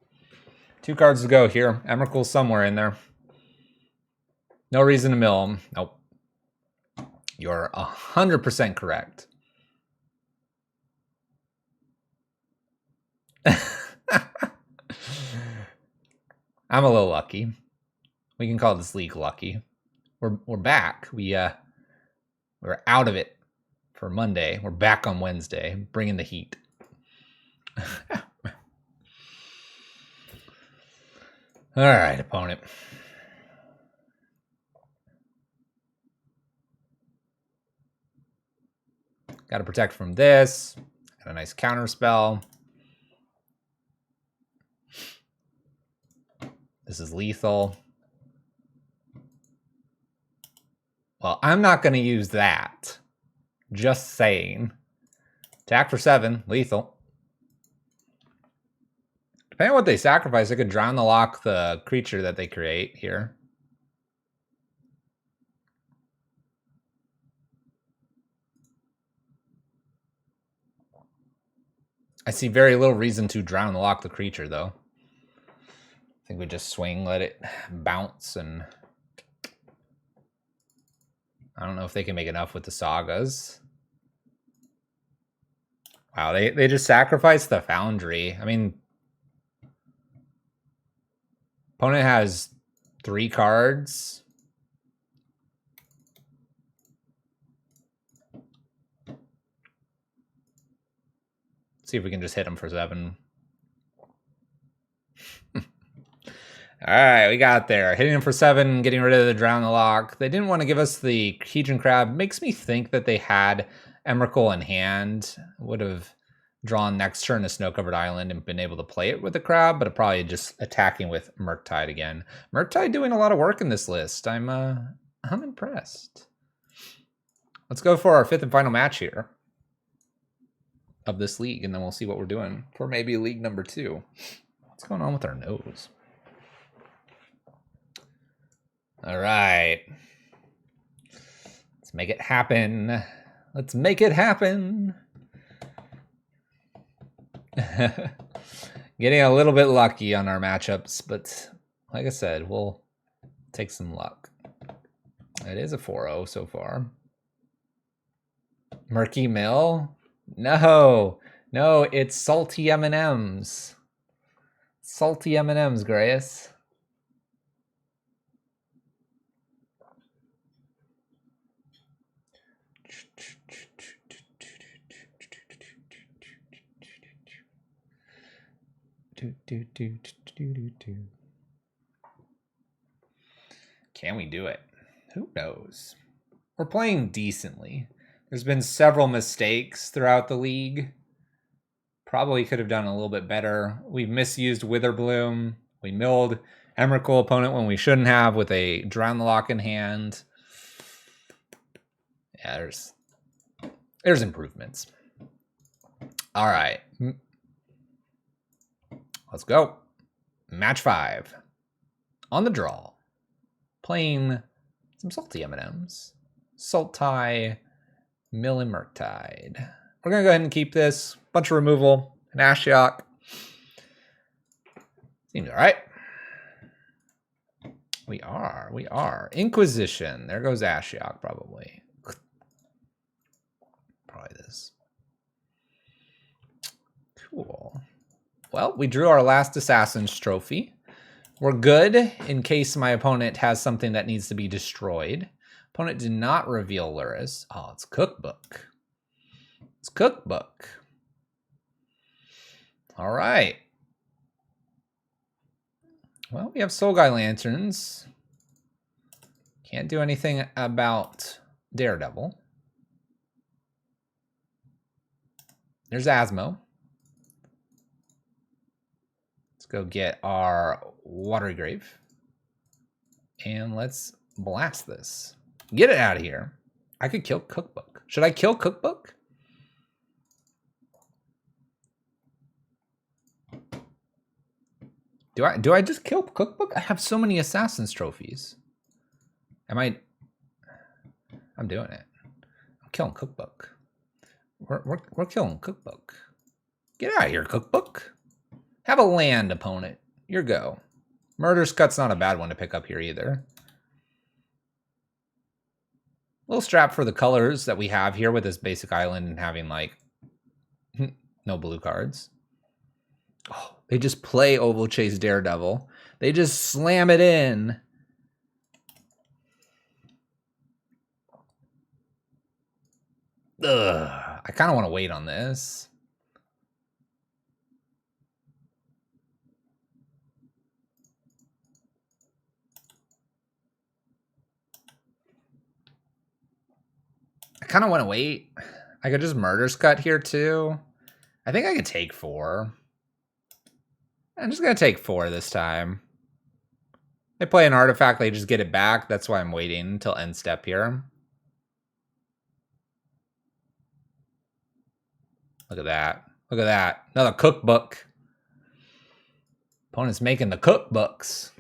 [SPEAKER 1] 2 cards to go here. Emrakul's somewhere in there. No reason to mill him. Nope. You're 100% correct. I'm a little lucky. We can call this league lucky. We're back. We're out of it for Monday. We're back on Wednesday, bringing the heat. All right, opponent. Got to protect from this. Got a nice counter spell. This is lethal. Well, I'm not going to use that. Just saying. Attack for 7, lethal. Depending on what they sacrifice, I could Drown the Lock the creature that they create here. I see very little reason to Drown the Lock the creature, though. I think we just swing, let it bounce, and... I don't know if they can make enough with the Sagas. Wow, they just sacrificed the Foundry. I mean... Opponent has 3 cards. Let's see if we can just hit him for 7. All right, we got there. Hitting him for 7, getting rid of the Drown the Lock. They didn't want to give us the Hedron Crab. Makes me think that they had Emrakul in hand. Would have drawn next turn to Snow-Covered Island and been able to play it with the Crab, but probably just attacking with Murktide again. Murktide doing a lot of work in this list. I'm impressed. Let's go for our 5th and final match here of this league, and then we'll see what we're doing for maybe league number 2. What's going on with our nose? All right. Let's make it happen. Let's make it happen. Getting a little bit lucky on our matchups, but like I said, we'll take some luck. It is a 4-0 so far. Murky Mill? No, it's salty M&Ms. Salty M&Ms, Grace. Can we do it? Who knows? We're playing decently. There's been several mistakes throughout the league. Probably could have done a little bit better. We've misused Witherbloom. We milled Emrakul opponent when we shouldn't have with a Drown the Lock in hand. Yeah, there's improvements. All right. Let's go. Match 5. On the draw. Playing some salty M&Ms. Sultai, Mill, and Murktide. We're going to go ahead and keep this. Bunch of removal. An Ashiok. Seems all right. We are. Inquisition. There goes Ashiok, probably. Probably this. Cool. Well, we drew our last Assassin's Trophy. We're good in case my opponent has something that needs to be destroyed. Opponent did not reveal Luris. Oh, it's Cookbook. It's Cookbook. All right. Well, we have Soul Guy Lanterns. Can't do anything about Daredevil. There's Asmo. Let's go get our Watery Grave. And let's blast this. Get it out of here. I could kill Cookbook. Should I kill Cookbook? Do I just kill Cookbook? I have so many Assassin's Trophies. I'm doing it. I'm killing Cookbook. We're killing Cookbook. Get out of here, Cookbook. Have a land, opponent. Your go. Murder's Cut's not a bad one to pick up here either. Little strap for the colors that we have here with this basic island and having like no blue cards. Oh, they just play Oval Chase Daredevil. They just slam it in. Ugh, I kind of want to wait on this. I kind of want to wait. I could just Murder's Cut here too. I think I could take 4. I'm just going to take 4 this time. They play an artifact, they just get it back. That's why I'm waiting until end step here. Look at that. Look at that. Another Cookbook. Opponent's making the cookbooks.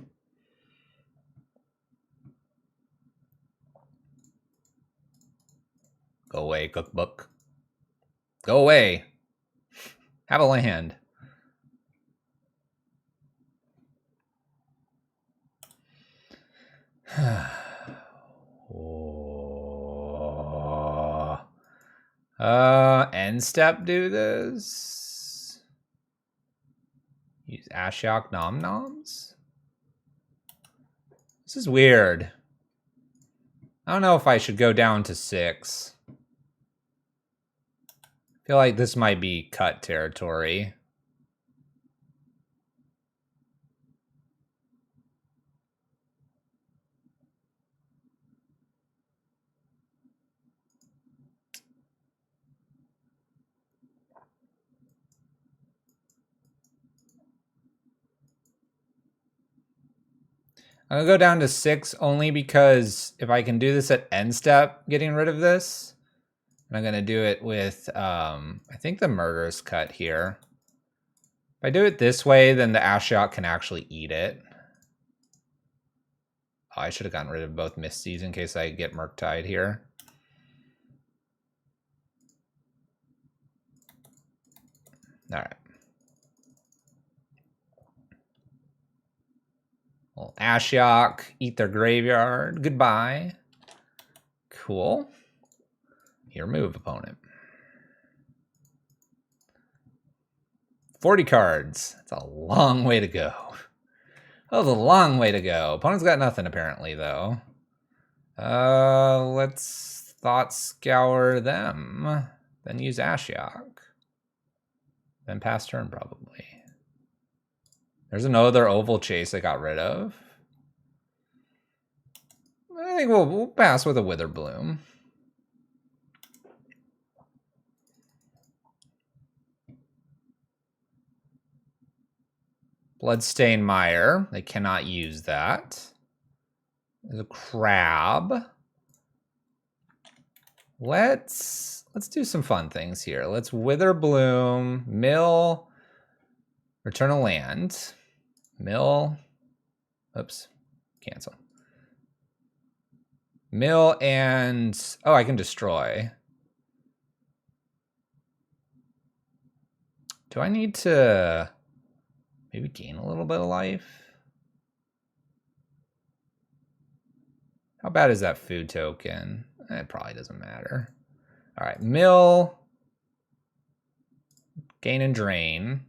[SPEAKER 1] Go away, Cookbook. Go away. Have a land. End step do this. Use Ashiok Nom Noms. This is weird. I don't know if I should go down to 6. I feel like this might be cut territory. I'm gonna go down to 6 only because if I can do this at end step, getting rid of this, And I'm going to do it with, I think the Murderous Cut here. If I do it this way, then the Ashiok can actually eat it. Oh, I should have gotten rid of both Misties in case I get Murktide here. All right. Well, Ashiok, eat their graveyard. Goodbye. Cool. Your move, opponent. 40 cards. That's a long way to go. That was a long way to go. Opponent's got nothing, apparently, though. Let's Thought Scour them. Then use Ashiok. Then pass turn, probably. There's another Oval Chase I got rid of. I think we'll pass with a Witherbloom. Bloodstained Mire. They cannot use that. There's a Crab. Let's do some fun things here. Let's Witherbloom, mill, return a land, mill, oops, cancel. Mill and, oh, I can destroy. Do I need to maybe gain a little bit of life? How bad is that food token? It probably doesn't matter. All right, mill, gain and drain.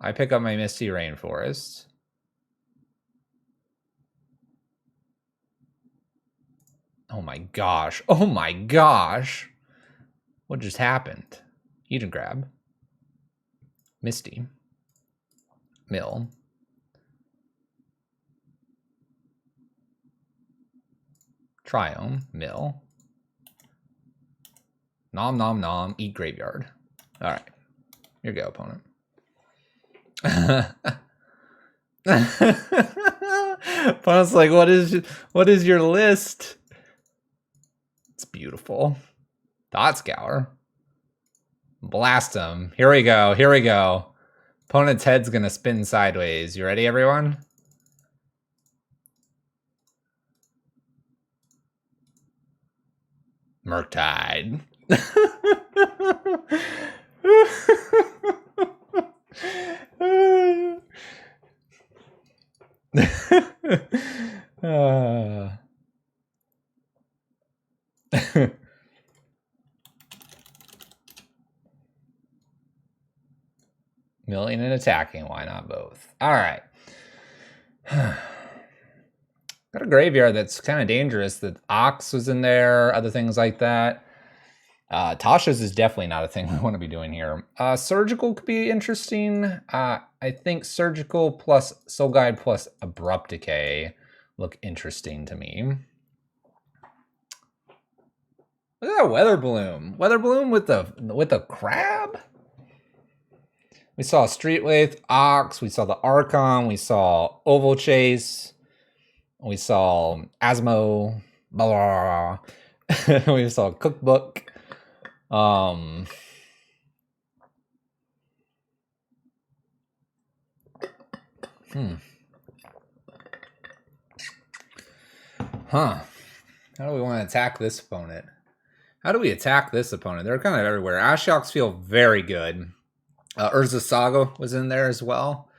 [SPEAKER 1] I pick up my Misty Rainforest. Oh my gosh. Oh my gosh. What just happened? Eat and grab. Misty. Mill. Triome. Mill. Nom nom nom. Eat graveyard. All right. Here you go, opponent. Opponent's like, what is your list? It's beautiful. Thought Scour. Blast him. Here we go. Here we go. Opponent's head's gonna spin sideways. You ready, everyone? Murktide. Milling and attacking, why not both? All right. Got a graveyard that's kind of dangerous. The Ox was in there, other things like that. Tasha's is definitely not a thing we want to be doing here. Surgical could be interesting. I think Surgical plus Soul Guide plus Abrupt Decay look interesting to me. Look at that Weatherbloom. Weatherbloom with the crab? We saw Street Wraith, Ox, we saw the Archon, we saw Oval Chase, we saw Asmo, blah, blah, blah. We saw Cookbook. Huh. How do we want to attack this opponent? How do we attack this opponent? They're kind of everywhere. Ashioks feel very good. Urza Saga was in there as well.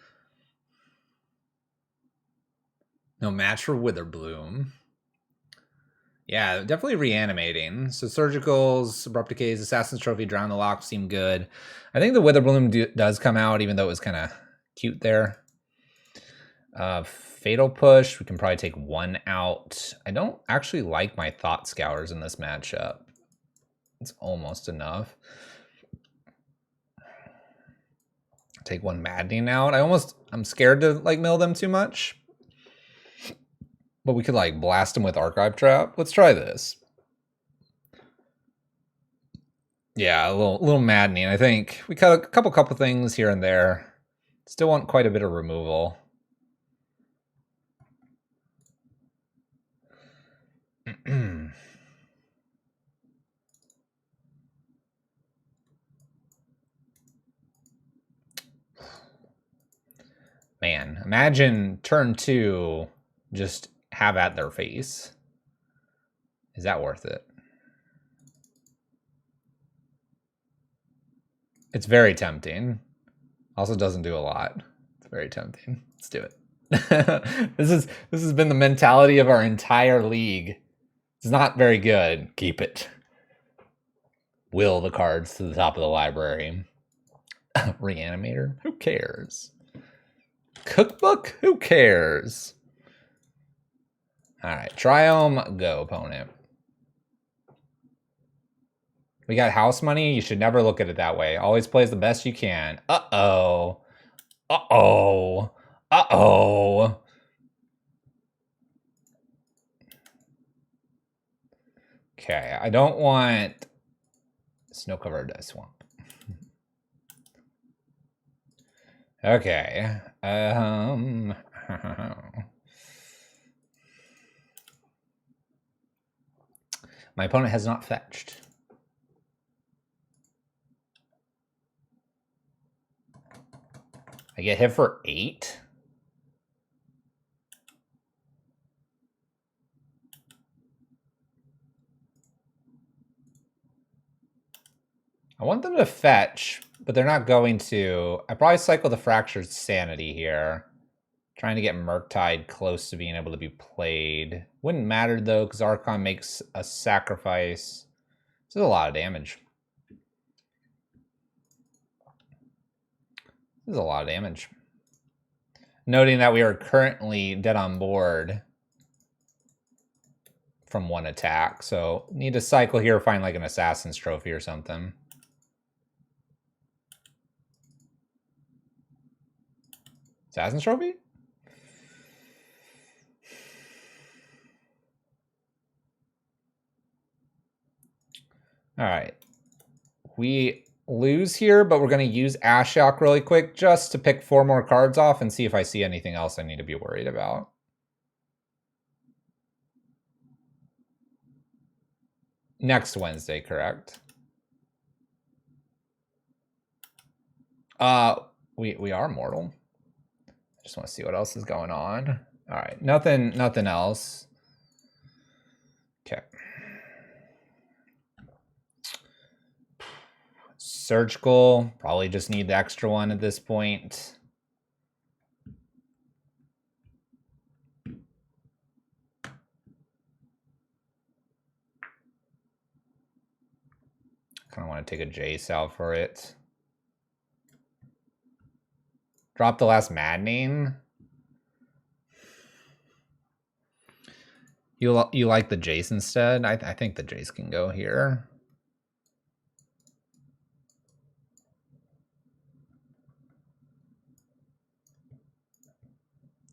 [SPEAKER 1] No match for Witherbloom. Yeah, definitely reanimating. So Surgicals, Abrupt Decays, Assassin's Trophy, Drown the Lock seem good. I think the Witherbloom does come out, even though it was kind of cute there. Fatal Push, we can probably take one out. I don't actually like my Thought Scours in this matchup. It's almost enough. Take one Maddening out. I'm scared to like mill them too much. But we could like blast them with Archive Trap. Let's try this. Yeah, a little maddening. I think we cut a couple things here and there. Still want quite a bit of removal. Imagine turn 2 just have at their face. Is that worth it? It's very tempting. Also doesn't do a lot. It's very tempting. Let's do it. This has been the mentality of our entire league. It's not very good. Keep it. Will the cards to the top of the library. Reanimator? Who cares? Cookbook? Who cares? Alright, Triome, go, opponent. We got house money. You should never look at it that way. Always play as the best you can. Uh-oh. Uh-oh. Uh-oh. Okay, I don't want snow-covered swamp. Okay. My opponent has not fetched. I get hit for 8. I want them to fetch, but they're not going to. I probably cycle the Fractured Sanity here. Trying to get Murktide close to being able to be played. Wouldn't matter though, because Archon makes a sacrifice. This is a lot of damage. This is a lot of damage. Noting that we are currently dead on board from 1 attack. So need to cycle here, find like an Assassin's Trophy or something. Assassin's Trophy? All right. We lose here, but we're going to use Ashiok really quick just to pick 4 more cards off and see if I see anything else I need to be worried about. Next Wednesday, correct? We are mortal. I just want to see what else is going on. All right, nothing else. Okay. Surgical, probably just need the extra one at this point. Kind of want to take a Jace out for it. Drop the last Maddening. You like the Jace instead? I think the Jace can go here.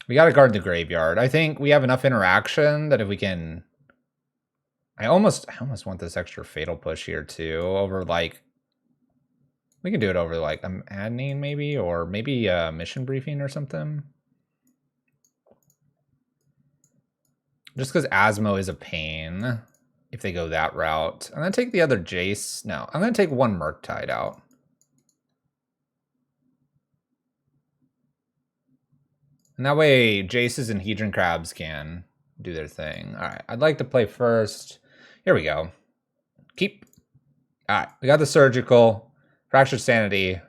[SPEAKER 1] We got to guard the graveyard. I think we have enough interaction that if we can... I almost want this extra Fatal Push here too, over like... We can do it over like a Maddening maybe, or maybe a Mission Briefing or something. Just because Asmo is a pain if they go that route. I'm going to take the other Jace. No, I'm going to take 1 Murktide out. And that way, Jaces and Hedron Crabs can do their thing. All right, I'd like to play first. Here we go. Keep. All right, we got the Surgical. Fractured Sanity.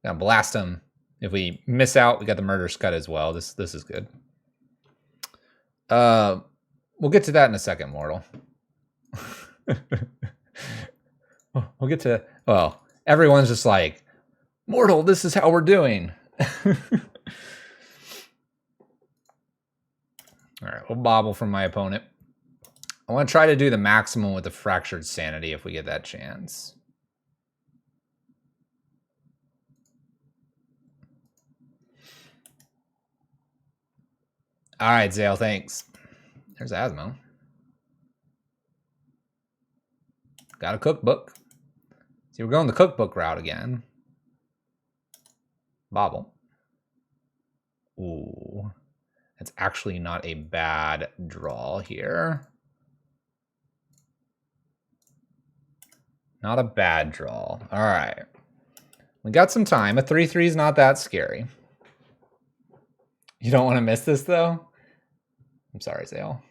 [SPEAKER 1] Gonna blast them. If we miss out, we got the Murder Scud as well. This is good. We'll get to that in a second, Mortal. We'll get to... Well, everyone's just like, Mortal, this is how we're doing. All right, we'll bobble from my opponent. I want to try to do the maximum with the Fractured Sanity if we get that chance. All right, Zale, thanks. There's Asmo. Got a cookbook. See, we're going the cookbook route again. Bobble. Ooh. That's actually not a bad draw here. Not a bad draw. All right. We got some time. A 3/3 is not that scary. You don't want to miss this, though? I'm sorry, Zale.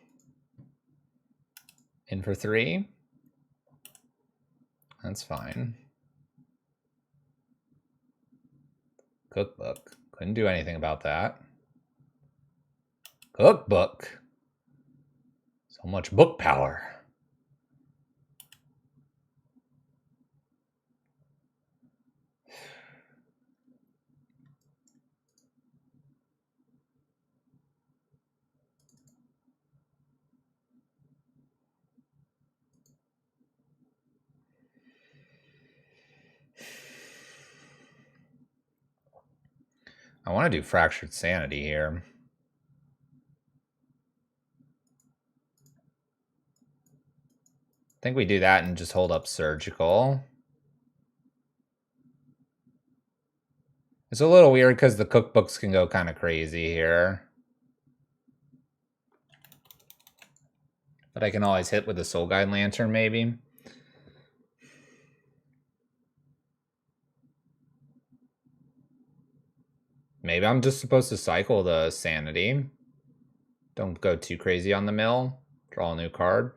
[SPEAKER 1] In for 3. That's fine. Cookbook. Couldn't do anything about that. Cookbook. So much book power. I want to do Fractured Sanity here. I think we do that and just hold up Surgical. It's a little weird because the cookbooks can go kind of crazy here. But I can always hit with a Soul Guide Lantern, maybe. Maybe I'm just supposed to cycle the Sanity. Don't go too crazy on the mill. Draw a new card.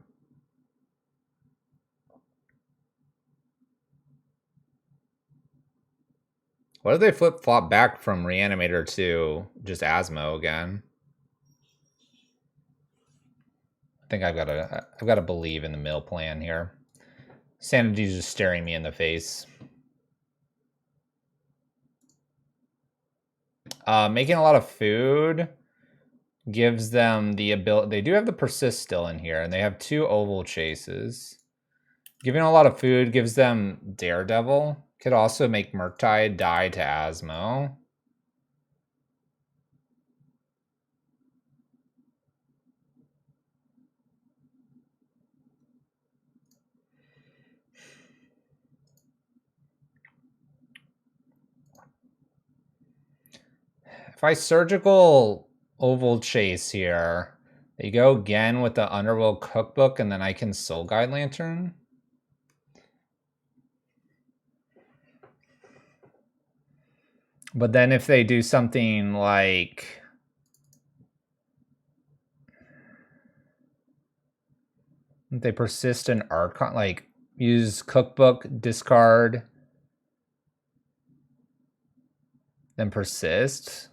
[SPEAKER 1] What if they flip-flop back from Reanimator to just Asmo again? I think I've got to believe in the mill plan here. Sanity's just staring me in the face. Making a lot of food gives them the ability. They do have the Persist still in here, and they have 2 Oval Chases. Giving a lot of food gives them Daredevil. Could also make Murktide die to Asmo. If I Surgical Oval Chase here, they go again with the Underworld Cookbook, and then I can Soul Guide Lantern. But then if they do something like... if they persist an Archon, like use Cookbook, discard, then persist.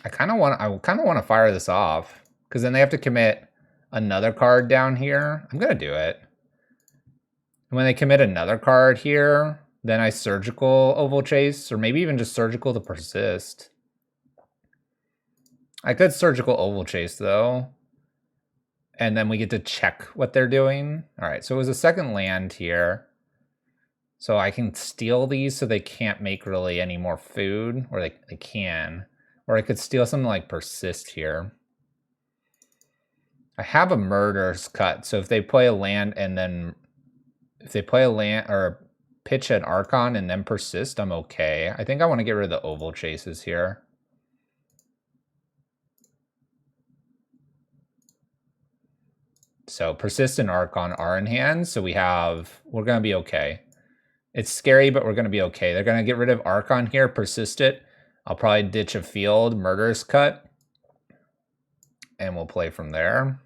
[SPEAKER 1] I kind of want to fire this off, because then they have to commit another card down here. I'm gonna do it. And when they commit another card here, then I Surgical Oval Chase, or maybe even just Surgical to persist. I could Surgical Oval Chase though, and then we get to check what they're doing. All right, so it was a second land here. So I can steal these so they can't make really any more food, or they can. Or I could steal something like Persist here. I have a Murder's Cut, so if they play a land and then... if they play a land or pitch an Archon and then Persist, I'm okay. I think I want to get rid of the Oval Chases here. So Persist and Archon are in hand, so we're going to be okay. It's scary, but we're going to be okay. They're going to get rid of Archon here, persist it. I'll probably ditch a field, Murderous Cut, and we'll play from there.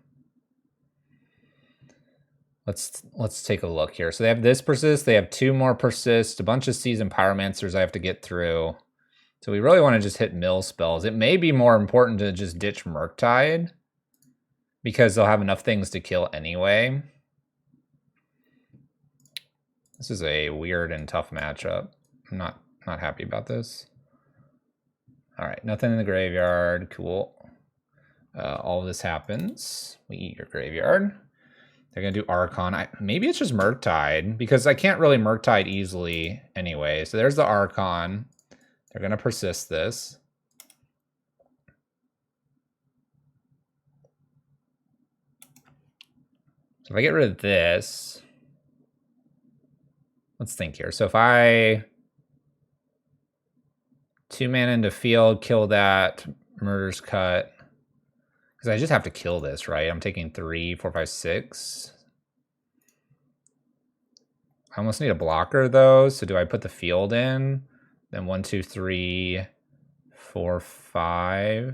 [SPEAKER 1] Let's take a look here. So they have this persist, they have 2 more persist, a bunch of Seasoned Pyromancers I have to get through. So we really want to just hit mill spells. It may be more important to just ditch Murktide, because they'll have enough things to kill anyway. This is a weird and tough matchup. I'm not happy about this. All right, nothing in the graveyard. Cool. All of this happens. We eat your graveyard. They're going to do Archon. Maybe it's just Murktide, because I can't really Murktide easily anyway. So there's the Archon. They're going to persist this. So if I get rid of this... let's think here. So if I 2 mana into field, kill that, Murder's Cut. Because I just have to kill this, right? I'm taking 3, 4, 5, 6. I almost need a blocker though. So do I put the field in? Then 1, 2, 3, 4, 5.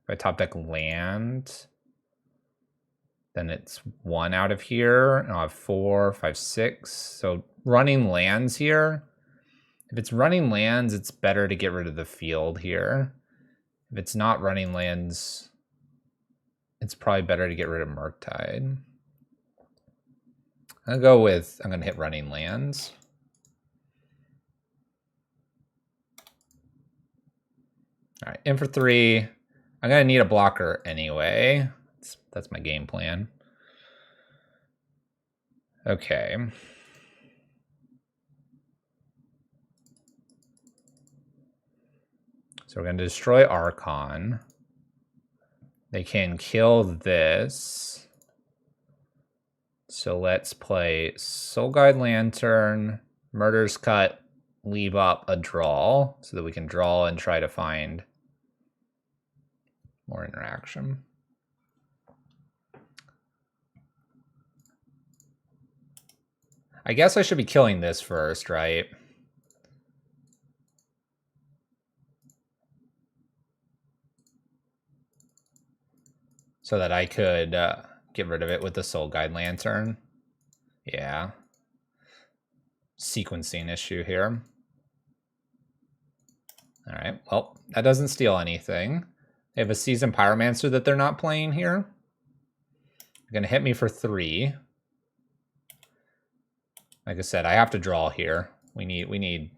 [SPEAKER 1] If I top deck land, then it's 1 out of here. And I'll have 4, 5, 6. So running lands here. If it's running lands, it's better to get rid of the field here. If it's not running lands, it's probably better to get rid of Murktide. I'm going to hit running lands. All right, in for 3. I'm going to need a blocker anyway. That's my game plan. Okay. So we're going to destroy Archon. They can kill this. So let's play Soul Guide Lantern, Murder's Cut, leave up a draw so that we can draw and try to find more interaction. I guess I should be killing this first, right? So that I could get rid of it with the Soul Guide Lantern. Yeah. Sequencing issue here. All right, well, that doesn't steal anything. They have a Seasoned Pyromancer that they're not playing here. They're gonna hit me for 3. Like I said, I have to draw here. We need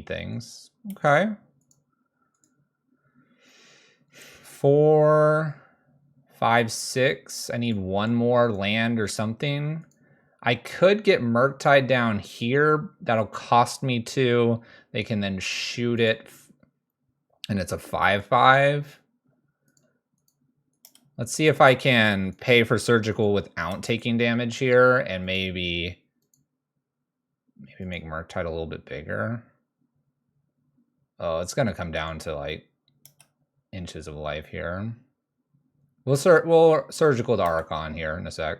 [SPEAKER 1] things. Okay. 4, 5, 6. I need 1 more land or something. I could get Murktide down here. That'll cost me 2. They can then shoot it, and it's a 5/5. Let's see if I can pay for surgical without taking damage here, and maybe make Murktide a little bit bigger. Oh, it's gonna come down to like inches of life here. We'll surgical to Archon here in a sec.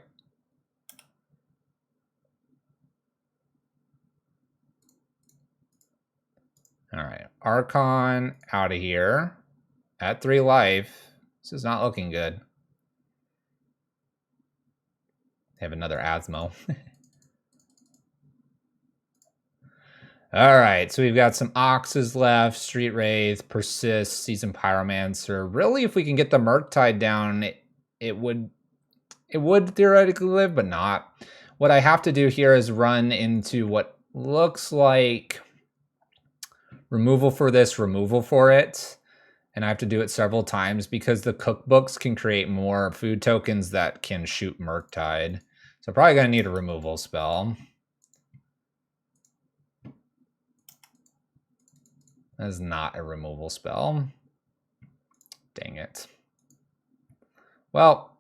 [SPEAKER 1] All right, Archon out of here at 3 life. This is not looking good. They have another Asmo. All right, so we've got some Oxes left, Street Wraith, Persist, Seasoned Pyromancer. Really, if we can get the Murktide down, it would theoretically live, but not. What I have to do here is run into what looks like removal for this, removal for it. And I have to do it several times because the cookbooks can create more food tokens that can shoot Murktide. So probably gonna need a removal spell. That is not a removal spell. Dang it. Well,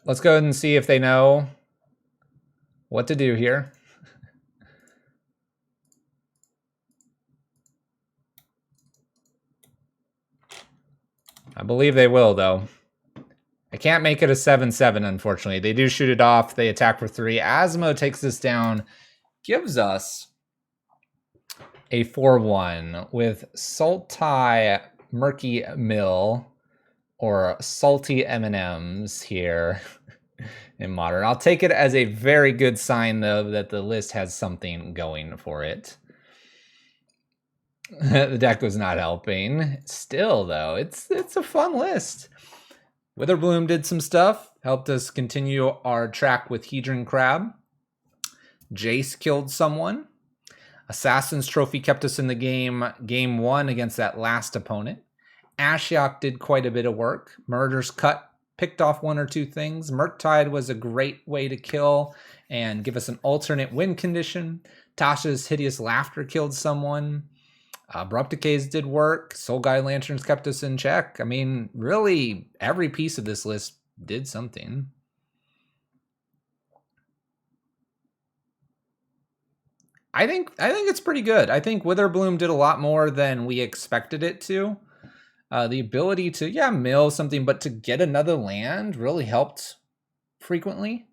[SPEAKER 1] let's go ahead and see if they know what to do here. I believe they will, though. I can't make it a 7/7, unfortunately. They do shoot it off. They attack for 3. Asmo takes this down, gives us a 4/1 with Sultai Murky Mill, or Salty M&Ms here in Modern. I'll take it as a very good sign, though, that the list has something going for it. The deck was not helping. Still, though, it's a fun list. Witherbloom did some stuff, helped us continue our track with Hedron Crab. Jace killed someone. Assassin's Trophy kept us in the game 1 against that last opponent. Ashiok did quite a bit of work. Murder's Cut picked off 1 or 2 things. Murktide was a great way to kill and give us an alternate win condition. Tasha's Hideous Laughter killed someone. Abrupt Decays did work. Soul Guide Lanterns kept us in check. I mean, really, every piece of this list did something. I think it's pretty good. I think Witherbloom did a lot more than we expected it to. The ability to, mill something, but to get another land really helped frequently.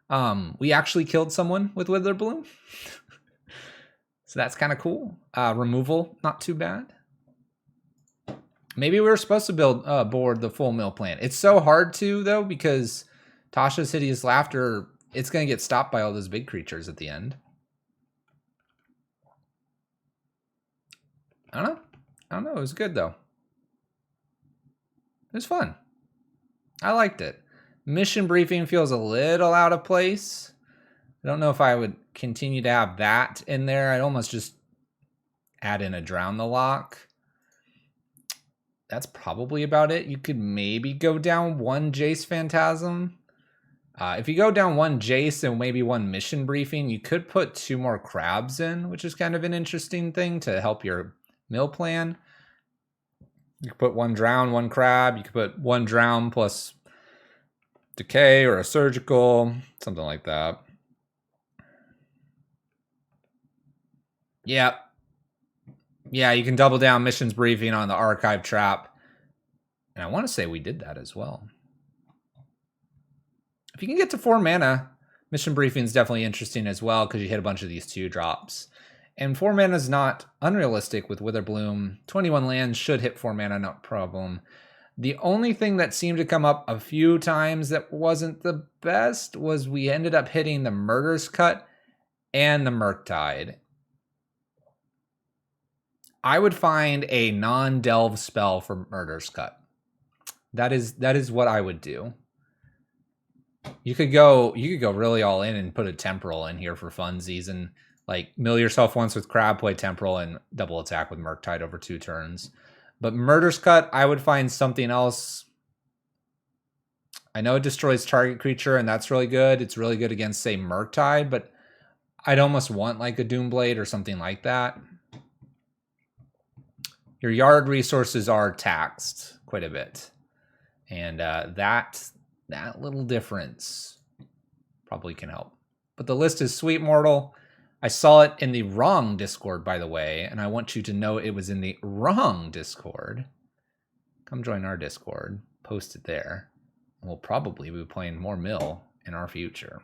[SPEAKER 1] We actually killed someone with Wither Bloom. So that's kind of cool. Removal, not too bad. Maybe we were supposed to build board the full mill plan. It's so hard to, though, because Tasha's Hideous Laughter, it's going to get stopped by all those big creatures at the end. I don't know. It was good, though. It was fun. I liked it. Mission briefing feels a little out of place. I don't know if I would continue to have that in there. I'd almost just add in a Drown the Lock. That's probably about it. You could maybe go down one Jace Phantasm. If you go down one Jace and maybe one mission briefing, you could put 2 more crabs in, which is kind of an interesting thing to help your mill plan. You could put 1 drown, 1 crab. You could put 1 drown plus decay or a surgical, something like that. Yeah. Yeah, you can double down missions briefing on the archive trap. And I want to say we did that as well. If you can get to 4 mana, mission briefing is definitely interesting as well because you hit a bunch of these 2 drops. And 4 mana is not unrealistic with Witherbloom. 21 lands should hit 4 mana, no problem. The only thing that seemed to come up a few times that wasn't the best was we ended up hitting the Murder's Cut and the Murktide. I would find a non-delve spell for Murder's Cut. That is what I would do. You could go really all in and put a Temporal in here for funsies and like mill yourself once with Crab, play Temporal, and double attack with Murktide over 2 turns. But Murder's Cut, I would find something else. I know it destroys target creature, and that's really good. It's really good against, say, Murktide, but I'd almost want like a Doomblade or something like that. Your yard resources are taxed quite a bit. And that little difference probably can help. But the list is sweet, Mortal. I saw it in the wrong Discord, by the way, and I want you to know it was in the wrong Discord. Come join our Discord. Post it there. And we'll probably be playing more Mill in our future.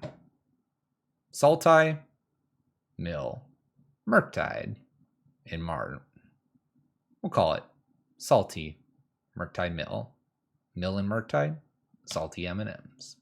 [SPEAKER 1] Sultai, Mill, Murktide, in Martin. We'll call it Salty, Murktide Mill. Mill and Murktide, Salty M&Ms.